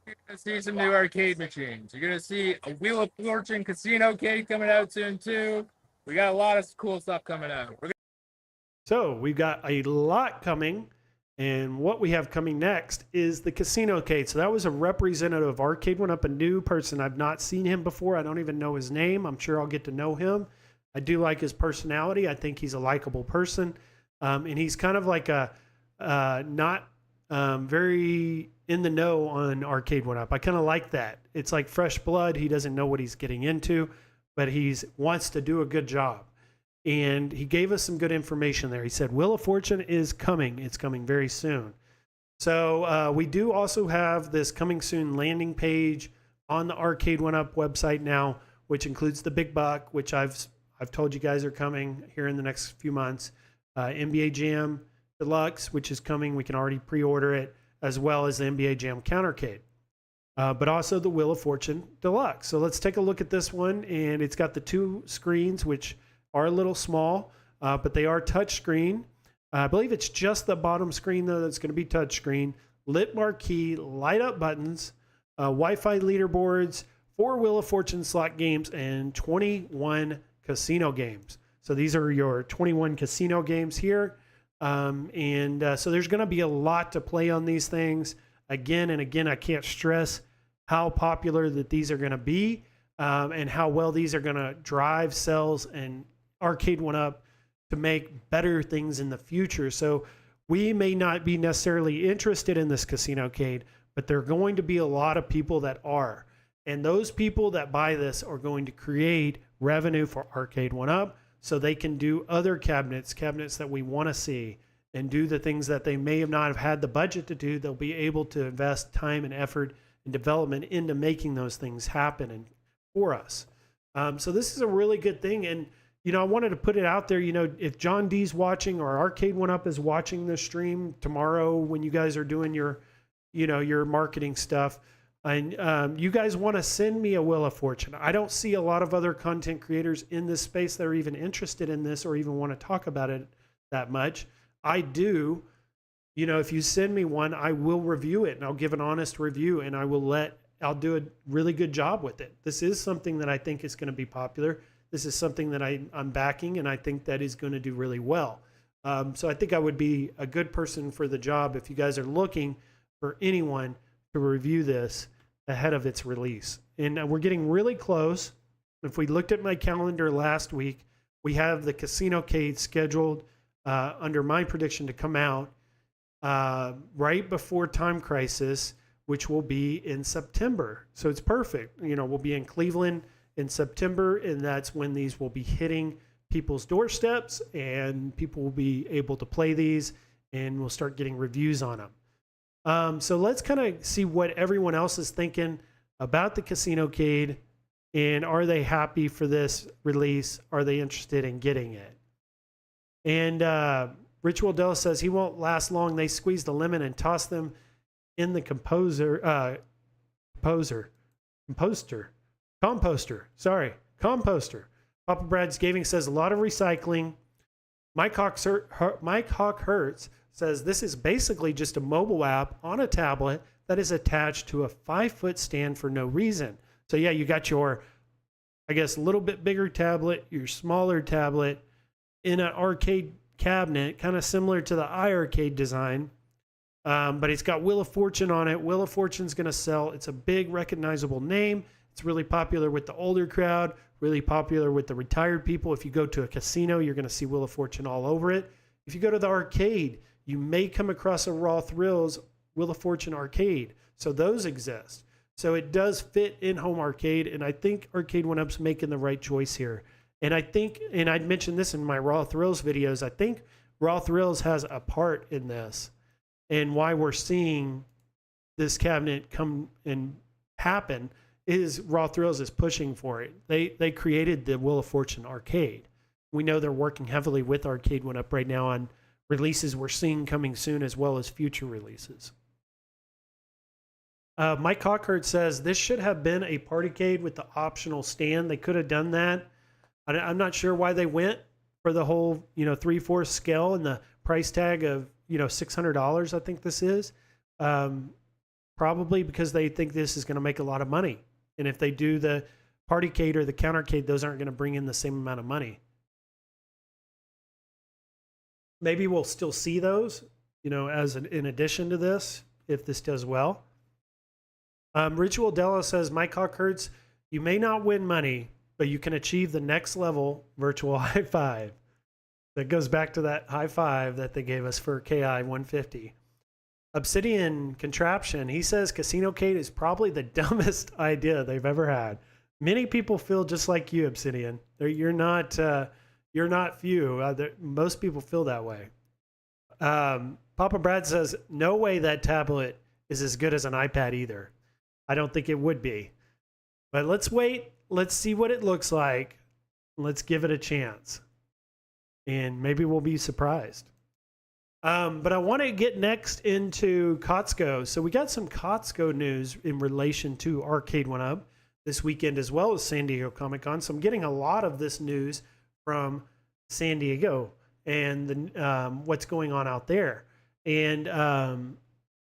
You're going to see some new arcade machines. You're going to see a Wheel of Fortune Casinocade coming out soon, too. We got a lot of cool stuff coming out. So we've got a lot coming, and what we have coming next is the Casinocade. So that was a representative of Arcade 1-Up, a new person. I've not seen him before. I don't even know his name. I'm sure I'll get to know him. I do like his personality. I think he's a likable person. And he's kind of like a not very in the know on Arcade 1-Up. I kind of like that. It's like fresh blood. He doesn't know what he's getting into, but he wants to do a good job. And he gave us some good information there. He said, Wheel of Fortune is coming. It's coming very soon. So we do also have this coming soon landing page on the Arcade 1-Up website now, which includes the big buck, which I've told you guys are coming here in the next few months. NBA Jam Deluxe, which is coming. We can already pre-order it, as well as the NBA Jam Countercade. But also the Wheel of Fortune Deluxe. So let's take a look at this one. And it's got the two screens, which are a little small, but they are touchscreen. I believe it's just the bottom screen, though, that's going to be touchscreen. Lit marquee, light up buttons, Wi-Fi leaderboards, 4 Wheel of Fortune slot games, and 21 casino games. So these are your 21 casino games here. So there's going to be a lot to play on these things. Again and again, I can't stress how popular that these are going to be, and how well these are going to drive sales and Arcade 1-Up to make better things in the future. So we may not be necessarily interested in this Casinocade, but there are going to be a lot of people that are. And those people that buy this are going to create revenue for Arcade 1-Up, so they can do other cabinets that we want to see, and do the things that they may have not have had the budget to do. They'll be able to invest time and effort and development into making those things happen and for us. So this is a really good thing. And, I wanted to put it out there, if John D's watching or Arcade 1-Up is watching this stream tomorrow when you guys are doing your marketing stuff, and you guys want to send me a Wheel of Fortune. I don't see a lot of other content creators in this space that are even interested in this or even want to talk about it that much. I do. If you send me one, I will review it, and I'll give an honest review, and I'll do a really good job with it. This is something that I think is going to be popular. This is something that I'm backing, and I think that is going to do really well. So I think I would be a good person for the job if you guys are looking for anyone to review this ahead of its release. And we're getting really close. If we looked at my calendar last week, we have the Casinocade scheduled under my prediction to come out right before Time Crisis, which will be in September. So it's perfect. We'll be in Cleveland in September, and that's when these will be hitting people's doorsteps, and people will be able to play these, and we'll start getting reviews on them. So let's kind of see what everyone else is thinking about the Casinocade, and are they happy for this release? Are they interested in getting it? And Ritual Dell says he won't last long. They squeeze the lemon and toss them in the composter. Sorry, composter. Papa Brad's Gaming says a lot of recycling. Mike Hawk Hertz says this is basically just a mobile app on a tablet that is attached to a 5-foot stand for no reason. So yeah, you got your, I guess, a little bit bigger tablet, your smaller tablet in an arcade cabinet, kind of similar to the iArcade design. But it's got Wheel of Fortune on it. Wheel of Fortune's going to sell. It's a big recognizable name. It's really popular with the older crowd, really popular with the retired people. If you go to a casino, you're going to see Wheel of Fortune all over it. If you go to the arcade, you may come across a Raw Thrills Wheel of Fortune arcade. So those exist. So it does fit in home arcade, and I think Arcade 1UP's making the right choice here. And I think, and I'd mentioned this in my Raw Thrills videos, I think Raw Thrills has a part in this and why we're seeing this cabinet come and happen is Raw Thrills is pushing for it. They created the Wheel of Fortune arcade. We know they're working heavily with Arcade 1UP right now on releases we're seeing coming soon as well as future releases. Mike Cockert says this should have been a partycade with the optional stand. They could have done that. I'm not sure why they went for the whole 3/4 scale and the price tag of $600. I think this is probably because they think this is going to make a lot of money. And if they do the partycade or the countercade, those aren't going to bring in the same amount of money. Maybe we'll still see those, as in addition to this, if this does well. Ritual Della says, Mike Hawkhurts, you may not win money, but you can achieve the next level virtual high five. That goes back to that high five that they gave us for KI 150. Obsidian Contraption, he says Casinocade is probably the dumbest idea they've ever had. Many people feel just like you, Obsidian. You're not few. Most people feel that way. Papa Brad says, no way that tablet is as good as an iPad either. I don't think it would be. But let's wait. Let's see what it looks like. Let's give it a chance. And maybe we'll be surprised. But I want to get next into Costco. So we got some Costco news in relation to Arcade 1UP this weekend as well as San Diego Comic-Con. So I'm getting a lot of this news from San Diego and what's going on out there. And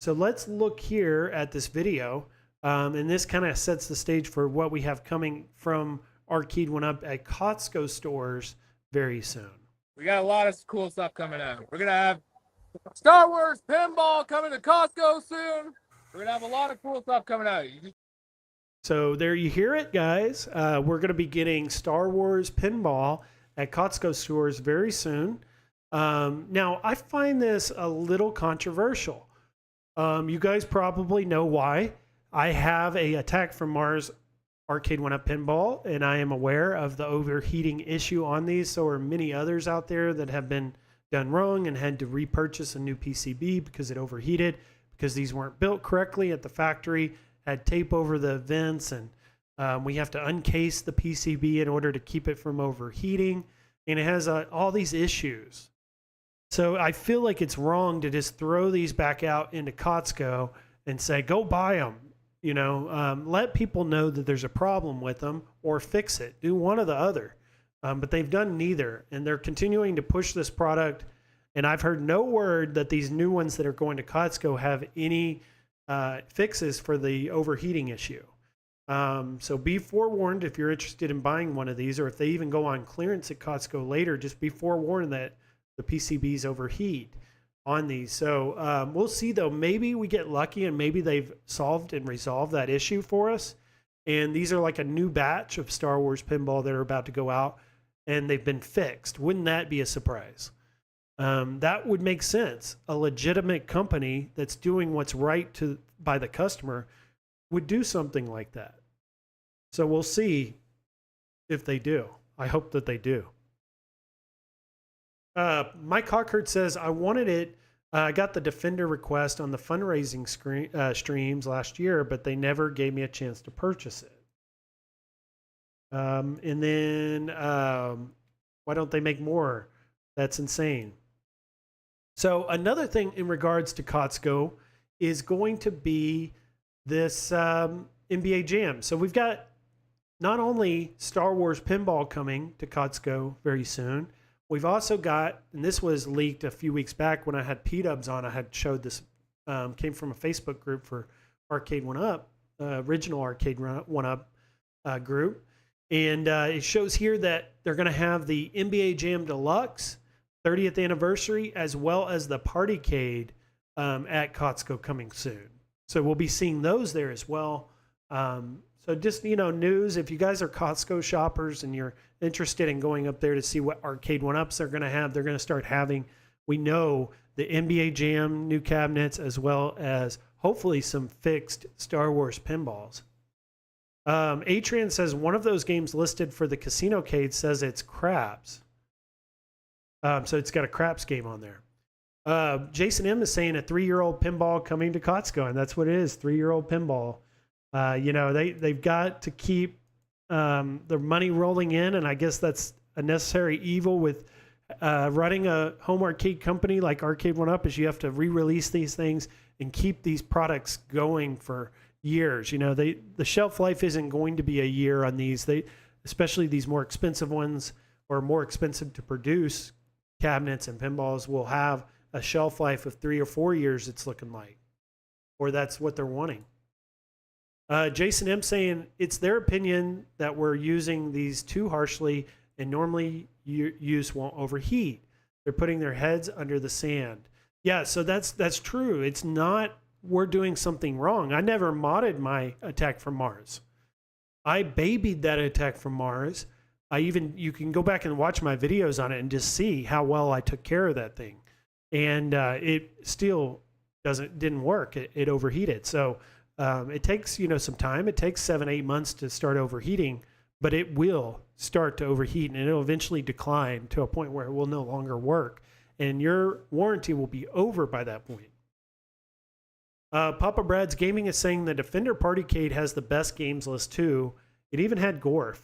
so let's look here at this video. And this kind of sets the stage for what we have coming from Arcade 1UP at Costco stores very soon. We got a lot of cool stuff coming out. We're going to have Star Wars pinball coming to Costco soon. We're going to have a lot of cool stuff coming out. So there you hear it, guys. We're going to be getting Star Wars pinball at Costco stores very soon. Now, I find this a little controversial. You guys probably know why. I have a Attack from Mars Arcade 1UP pinball, and I am aware of the overheating issue on these. So are many others out there that have been done wrong and had to repurchase a new PCB because it overheated, because these weren't built correctly at the factory, had tape over the vents, and we have to uncase the PCB in order to keep it from overheating. And it has all these issues. So I feel like it's wrong to just throw these back out into Costco and say, go buy them. Let people know that there's a problem with them or fix it. Do one or the other. But they've done neither. And they're continuing to push this product. And I've heard no word that these new ones that are going to Costco have any fixes for the overheating issue. So be forewarned if you're interested in buying one of these, or if they even go on clearance at Costco later, just be forewarned that the PCBs overheat on these. So we'll see, though. Maybe we get lucky and maybe they've solved and resolved that issue for us. And these are like a new batch of Star Wars pinball that are about to go out, and they've been fixed. Wouldn't that be a surprise? That would make sense. A legitimate company that's doing what's right by the customer would do something like that. So we'll see if they do. I hope that they do. Mike Hawkhurt says, I wanted it. I got the Defender request on the fundraising streams last year, but they never gave me a chance to purchase it. And then why don't they make more? That's insane. So another thing in regards to Costco is going to be this NBA Jam. So we've got not only Star Wars pinball coming to Costco very soon, we've also got, and this was leaked a few weeks back when I had P-Dubs on, I had showed this, came from a Facebook group for Arcade 1-Up, original Arcade 1-Up group. And it shows here that they're going to have the NBA Jam Deluxe 30th anniversary, as well as the Partycade at Costco coming soon. So we'll be seeing those there as well. So just, news, if you guys are Costco shoppers and you're interested in going up there to see what Arcade 1-Ups they're going to have, they're going to start having, we know, the NBA Jam new cabinets, as well as hopefully some fixed Star Wars pinballs. Atrian says one of those games listed for the Casinocade says it's Craps. So it's got a Craps game on there. Jason M is saying a 3-year-old pinball coming to Costco, and that's what it is, 3-year-old pinball. They've got to keep the money rolling in, and I guess that's a necessary evil with running a home arcade company like Arcade 1-Up, is you have to re-release these things and keep these products going for years. The shelf life isn't going to be a year on these. Especially these more expensive ones, or more expensive to produce cabinets and pinballs, will have a shelf life of 3 or 4 years, it's looking like, or that's what they're wanting. Jason M saying it's their opinion that we're using these too harshly, and normally use won't overheat. They're putting their heads under the sand. Yeah, so that's true. It's not we're doing something wrong. I never modded my Attack from Mars. I babied that Attack from Mars. You can go back and watch my videos on it and just see how well I took care of that thing. And it still didn't work. It overheated. So it takes, some time. It takes 7-8 months to start overheating, but it will start to overheat, and it'll eventually decline to a point where it will no longer work. And your warranty will be over by that point. Papa Brad's Gaming is saying the Defender Partycade has the best games list too. It even had Gorf.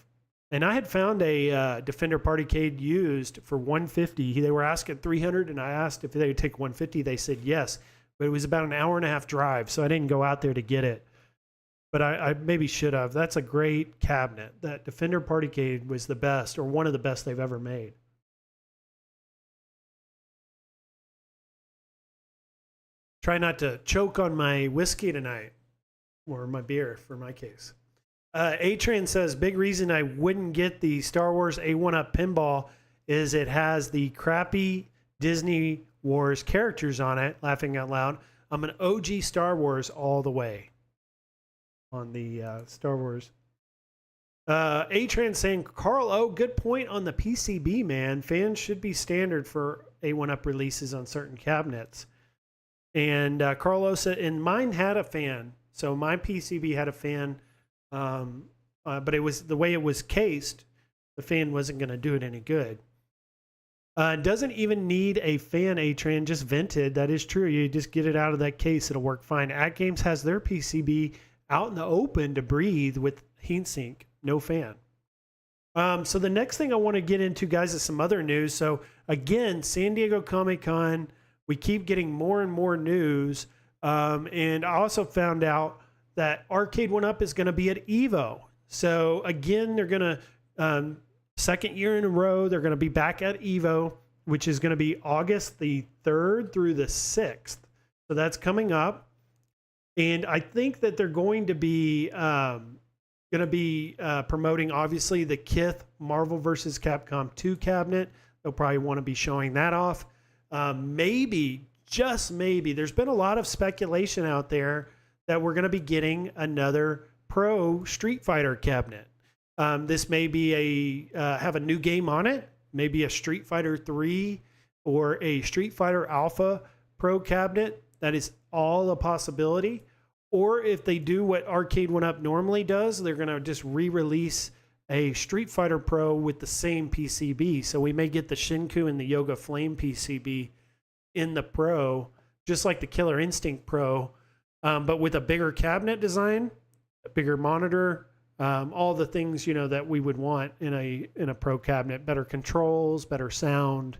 And I had found a Defender Partycade used for $150. They were asking $300, and I asked if they would take $150. They said yes, but it was about an hour-and-a-half drive, so I didn't go out there to get it. But I maybe should have. That's a great cabinet. That Defender Partycade was the best, or one of the best they've ever made. Try not to choke on my whiskey tonight, or my beer for my case. A-Train says, big reason I wouldn't get the Star Wars A1-Up pinball is it has the crappy Disney Wars characters on it, laughing out loud. I'm an OG Star Wars all the way on the Star Wars. A-Train saying, Carl O, good point on the PCB, man. Fans should be standard for A1-Up releases on certain cabinets. And Carlos said, and mine had a fan. So my PCB had a fan, but it was the way it was cased, the fan wasn't going to do it any good. Doesn't even need a fan, A-Tran, just vented. That is true. You just get it out of that case, it'll work fine. AtGames has their PCB out in the open to breathe with heatsink, no fan. So the next thing I want to get into, guys, is some other news. So again, San Diego Comic-Con, we keep getting more and more news. And I also found out that Arcade 1-Up is going to be at Evo. So again, they're going to, second year in a row, they're going to be back at Evo, which is going to be August the 3rd through the 6th. So that's coming up. And I think that they're going to be promoting, obviously, the Kith Marvel vs. Capcom 2 cabinet. They'll probably want to be showing that off. Maybe, just maybe, there's been a lot of speculation out there that we're going to be getting another Pro Street Fighter cabinet. This may be have a new game on it, maybe a Street Fighter 3 or a Street Fighter Alpha Pro cabinet. That is all a possibility. Or if they do what Arcade 1-Up normally does, they're going to just re-release a Street Fighter Pro with the same PCB. So we may get the Shinku and the Yoga Flame PCB in the Pro, just like the Killer Instinct Pro, but with a bigger cabinet design, a bigger monitor, all the things, that we would want in a Pro cabinet. Better controls, better sound,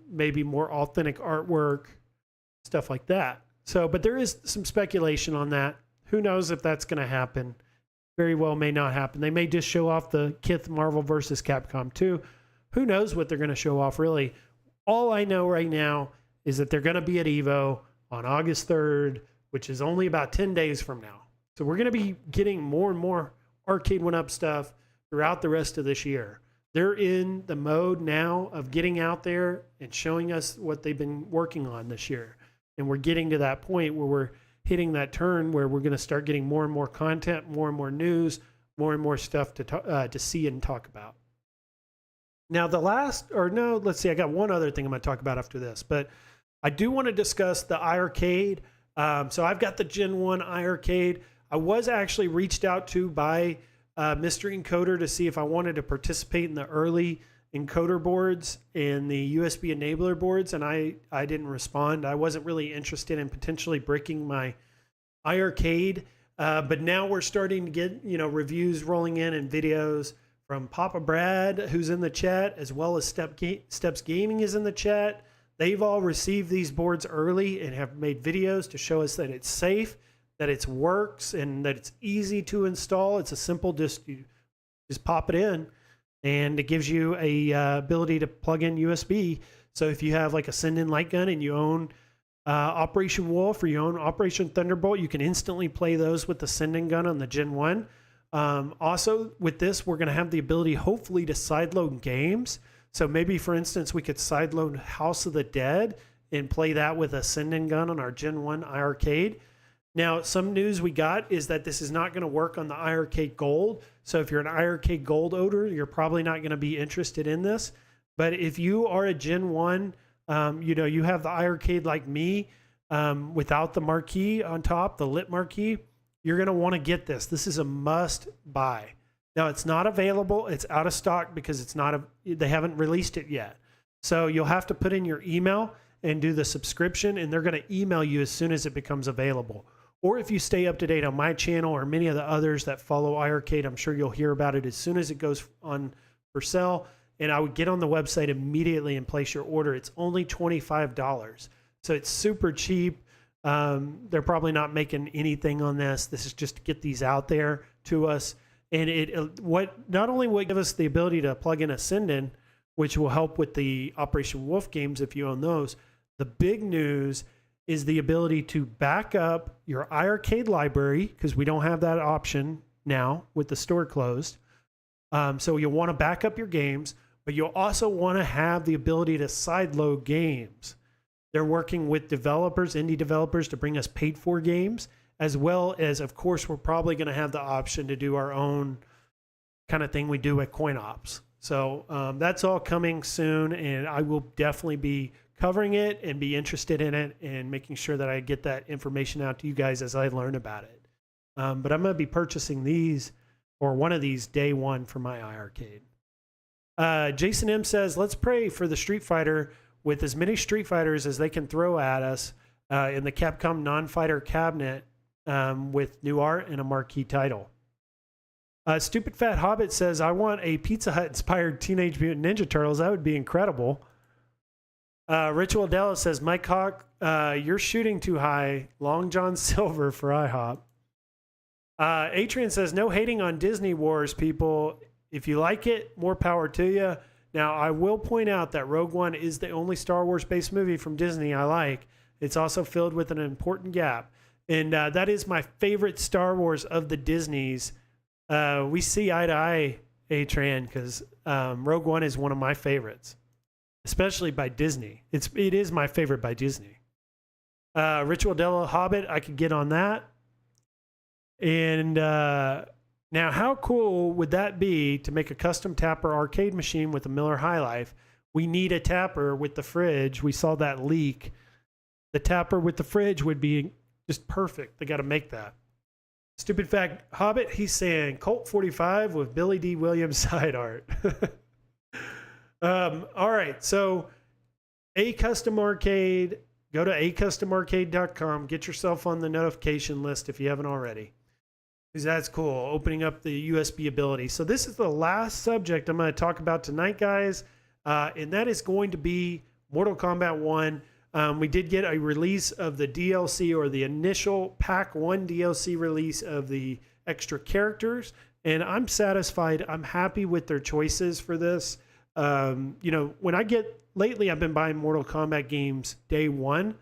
maybe more authentic artwork, stuff like that. So, but there is some speculation on that. Who knows if that's going to happen? Very well may not happen. They may just show off the Kith Marvel versus Capcom 2. Who knows what they're going to show off, really? All I know right now is that they're going to be at EVO on August 3rd, which is only about 10 days from now. So we're going to be getting more and more Arcade 1-Up stuff throughout the rest of this year. They're in the mode now of getting out there and showing us what they've been working on this year. And we're getting to that point where we're hitting that turn where we're going to start getting more and more content, more and more news, more and more stuff to see and talk about. Now let's see, I got one other thing I'm going to talk about after this, but I do want to discuss the iArcade. So I've got the Gen 1 iArcade. I was actually reached out to by Mr. Encoder to see if I wanted to participate in the early encoder boards and the USB enabler boards, and I didn't respond. I wasn't really interested in potentially breaking my iArcade, but now we're starting to get reviews rolling in and videos from Papa Brad, who's in the chat, as well as Steps Gaming is in the chat. They've all received these boards early and have made videos to show us that it's safe, that it works, and that it's easy to install. It's a simple just pop it in, and it gives you a ability to plug in USB. So if you have like a send-in light gun and you own Operation Wolf or you own Operation Thunderbolt, you can instantly play those with the send-in gun on the Gen 1. Also, with this, we're going to have the ability, hopefully, to sideload games. So maybe, for instance, we could sideload House of the Dead and play that with a send-in gun on our Gen 1 iArcade. Now, some news we got is that this is not going to work on the iArcade Gold. So if you're an iArcade Gold owner, you're probably not going to be interested in this. But if you are a Gen 1, you have the iArcade like me, without the marquee on top, the lit marquee, you're going to want to get this. This is a must buy. Now, it's not available. It's out of stock because they haven't released it yet. So you'll have to put in your email and do the subscription, and they're going to email you as soon as it becomes available. Or if you stay up to date on my channel or many of the others that follow iArcade, I'm sure you'll hear about it as soon as it goes on for sale. And I would get on the website immediately and place your order. It's only $25. So it's super cheap. They're probably not making anything on this. This is just to get these out there to us. And not only will it give us the ability to plug in a send-in, which will help with the Operation Wolf games if you own those, the big news is the ability to back up your iArcade library, because we don't have that option now with the store closed. So you'll want to back up your games, but you'll also want to have the ability to sideload games. They're working with developers, indie developers, to bring us paid-for games, as well as, of course, we're probably going to have the option to do our own kind of thing we do at CoinOps. So that's all coming soon, and I will definitely be covering it and be interested in it and making sure that I get that information out to you guys as I learn about it. But I'm going to be purchasing these, or one of these, day one for my iArcade. Jason M says, let's pray for the Street Fighter with as many Street Fighters as they can throw at us in the Capcom non-fighter cabinet with new art and a marquee title. Stupid Fat Hobbit says, I want a Pizza Hut inspired Teenage Mutant Ninja Turtles. That would be incredible. Ritual Della says, Mike Hawk, you're shooting too high. Long John Silver for IHOP. Atrian says, no hating on Disney Wars, people. If you like it, more power to you. Now, I will point out that Rogue One is the only Star Wars-based movie from Disney I like. It's also filled with an important gap. And that is my favorite Star Wars of the Disneys. We see eye to eye, Atran, because Rogue One is one of my favorites, especially by Disney. It is my favorite by Disney. Ritual Della Hobbit, I could get on that. And now, how cool would that be to make a custom tapper arcade machine with a Miller High Life? We need a tapper with the fridge. We saw that leak. The tapper with the fridge would be just perfect. They got to make that. Stupid Fact Hobbit, he's saying Colt 45 with Billy D. Williams side art. All right, so A Custom Arcade, go to acustomarcade.com. Get yourself on the notification list if you haven't already, because that's cool, opening up the USB ability. So this is the last subject I'm going to talk about tonight, guys, and that is going to be Mortal Kombat 1. We did get a release of the DLC, or the initial Pack 1 DLC release of the extra characters, and I'm satisfied. I'm happy with their choices for this. When lately I've been buying Mortal Kombat games day one,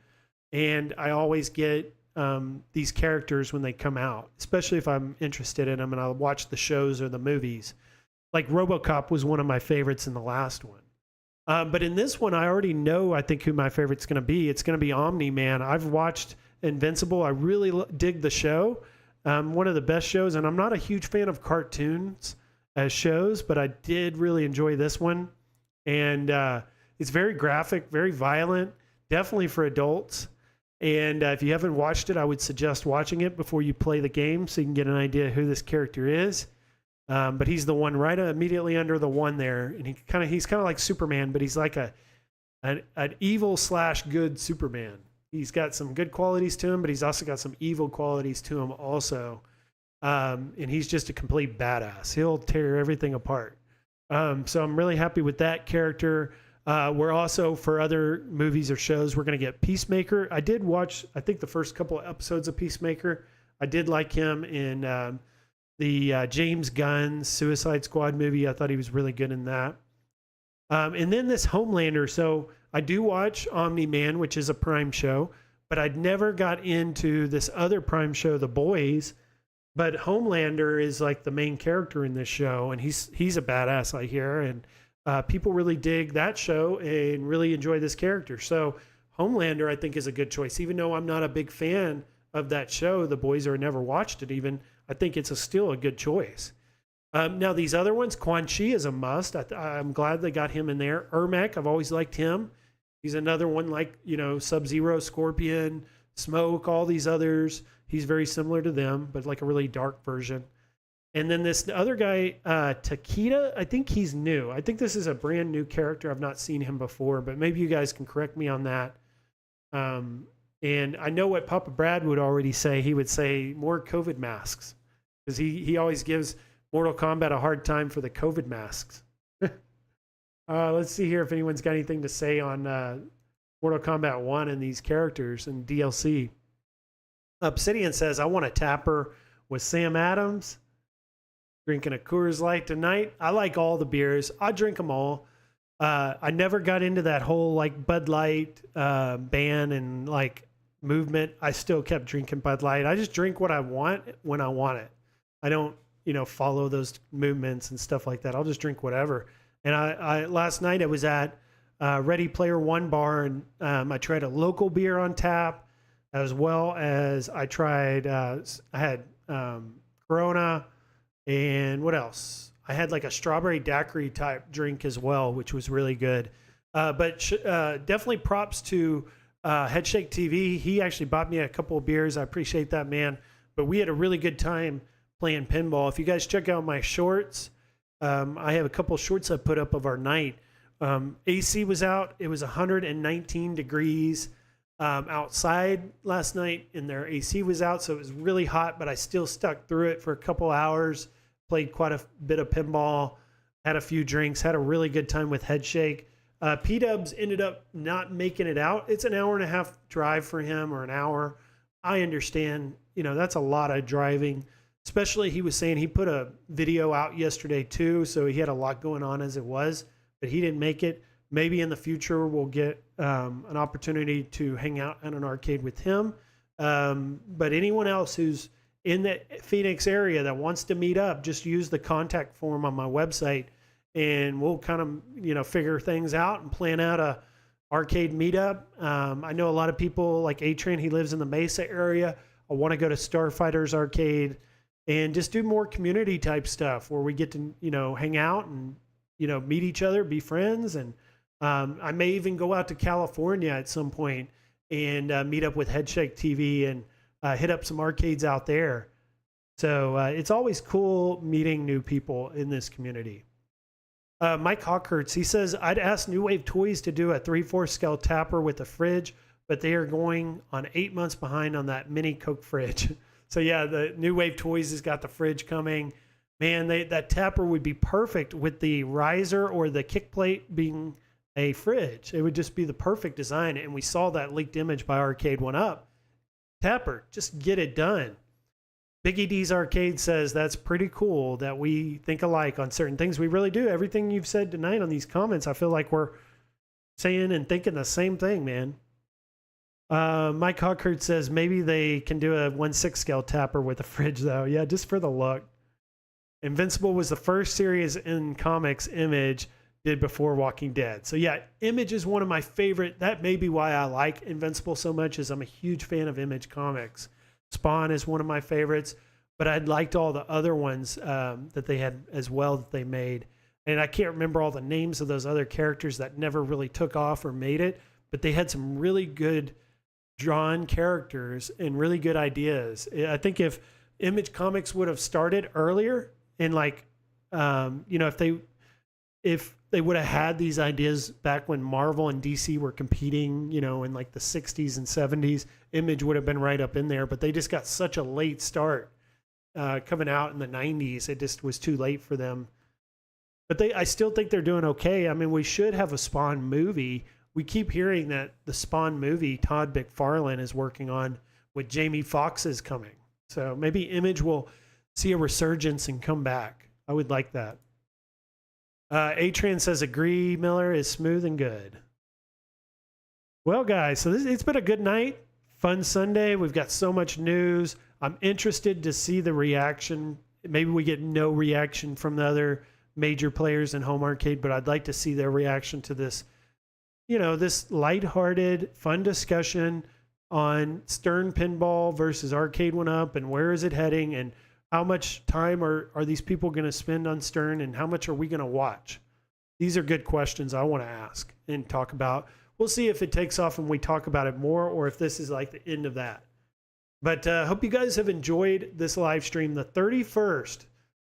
and I always get these characters when they come out, especially if I'm interested in them and I'll watch the shows or the movies. Like RoboCop was one of my favorites in the last one. But in this one, I already know, I think, who my favorite's going to be. It's going to be Omni-Man. I've watched Invincible. I really dig the show. One of the best shows, and I'm not a huge fan of cartoons as shows, but I did really enjoy this one. And it's very graphic, very violent, definitely for adults. And if you haven't watched it, I would suggest watching it before you play the game so you can get an idea who this character is. But he's the one right immediately under the one there, and he's kind of like Superman, but he's like an evil / good Superman. He's got some good qualities to him, but he's also got some evil qualities to him also. And he's just a complete badass. He'll tear everything apart. So I'm really happy with that character. We're also, for other movies or shows, we're going to get Peacemaker. I did watch, I think, the first couple of episodes of Peacemaker. I did like him in the James Gunn Suicide Squad movie. I thought he was really good in that. And then this Homelander. So I do watch Omni-Man, which is a Prime show, but I'd never got into this other Prime show, The Boys. But Homelander is like the main character in this show, and he's a badass, I hear, and people really dig that show and really enjoy this character. So Homelander, I think, is a good choice. Even though I'm not a big fan of that show, The Boys, or never watched it even, I think it's still a good choice. Now, these other ones, Quan Chi is a must. I'm glad they got him in there. Ermac, I've always liked him. He's another one like, Sub-Zero, Scorpion, Smoke, all these others. He's very similar to them, but like a really dark version. And then this other guy, Takeda, I think he's new. I think this is a brand new character. I've not seen him before, but maybe you guys can correct me on that. And I know what Papa Brad would already say. He would say more COVID masks, because he always gives Mortal Kombat a hard time for the COVID masks. Let's see here if anyone's got anything to say on Mortal Kombat 1 and these characters and DLC. Obsidian says, I want a tapper with Sam Adams. Drinking a Coors Light tonight. I like all the beers. I drink them all. I never got into that whole like Bud Light ban and like movement. I still kept drinking Bud Light. I just drink what I want when I want it. I don't, follow those movements and stuff like that. I'll just drink whatever. And I last night I was at Ready Player One bar, and I tried a local beer on tap, as well as I tried. I had Corona, and what else? I had like a strawberry daiquiri type drink as well, which was really good. But definitely props to Headshake TV. He actually bought me a couple of beers. I appreciate that, man. But we had a really good time playing pinball. If you guys check out my shorts, I have a couple of shorts I put up of our night. AC was out. It was 119 degrees outside last night, and their AC was out, so it was really hot, but I still stuck through it for a couple hours, played quite a bit of pinball, had a few drinks, had a really good time with Headshake. P-Dubs ended up not making it out. It's an hour and a half drive for him, or an hour. I understand, that's a lot of driving. Especially, he was saying he put a video out yesterday too, so he had a lot going on as it was, but he didn't make it. Maybe in the future we'll get an opportunity to hang out at an arcade with him. But anyone else who's in the Phoenix area that wants to meet up, just use the contact form on my website, and we'll kind of figure things out and plan out a arcade meetup. I know a lot of people like A-Train. He lives in the Mesa area. I want to go to Starfighters Arcade and just do more community type stuff where we get to hang out and meet each other, be friends. And I may even go out to California at some point and meet up with Headshake TV and hit up some arcades out there. So it's always cool meeting new people in this community. Mike Hawkhurts, he says, I'd ask New Wave Toys to do a 3/4 scale tapper with a fridge, but they are going on 8 months behind on that mini Coke fridge. So yeah, the New Wave Toys has got the fridge coming. Man, that tapper would be perfect with the riser or the kick plate being a fridge. It would just be the perfect design. And we saw that leaked image by Arcade One Up. Tapper, just get it done. Biggie D's Arcade says that's pretty cool that we think alike on certain things. We really do. Everything you've said tonight on these comments, I feel like we're saying and thinking the same thing, man. Mike Hawkert says maybe they can do a 1/6 scale Tapper with a fridge, though. Yeah, just for the look. Invincible was the first series in comics Image did before Walking Dead. So yeah, Image is one of my favorite. That may be why I like Invincible so much, is I'm a huge fan of Image comics. Spawn is one of my favorites, but I'd liked all the other ones that they had as well that they made. And I can't remember all the names of those other characters that never really took off or made it, but they had some really good drawn characters and really good ideas. I think if Image Comics would have started earlier and like, if they would have had these ideas back when Marvel and DC were competing, in like the 60s and 70s, Image would have been right up in there, but they just got such a late start coming out in the 90s. It just was too late for them. But I still think they're doing okay. I mean, we should have a Spawn movie. We keep hearing that the Spawn movie Todd McFarlane is working on with Jamie Foxx is coming. So maybe Image will see a resurgence and come back. I would like that. Atran says, agree, Miller is smooth and good. Well, guys, so it's been a good night. Fun Sunday. We've got so much news. I'm interested to see the reaction. Maybe we get no reaction from the other major players in home arcade, but I'd like to see their reaction to this, this lighthearted, fun discussion on Stern Pinball versus Arcade One Up and where is it heading and how much time are these people going to spend on Stern and how much are we going to watch? These are good questions I want to ask and talk about. We'll see if it takes off and we talk about it more or if this is like the end of that. But hope you guys have enjoyed this live stream, the 31st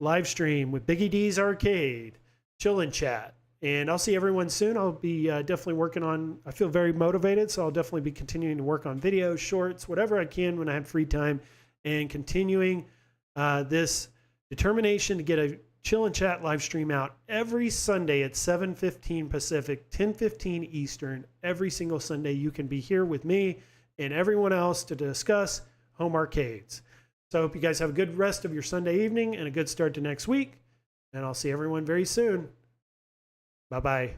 live stream with Biggie D's Arcade, Chill and Chat. And I'll see everyone soon. I'll be definitely working on, I feel very motivated, so I'll definitely be continuing to work on videos, shorts, whatever I can when I have free time, and continuing this determination to get a Chill and Chat live stream out every Sunday at 7:15 Pacific, 10:15 Eastern. Every single Sunday you can be here with me and everyone else to discuss home arcades. So I hope you guys have a good rest of your Sunday evening and a good start to next week. And I'll see everyone very soon. Bye-bye.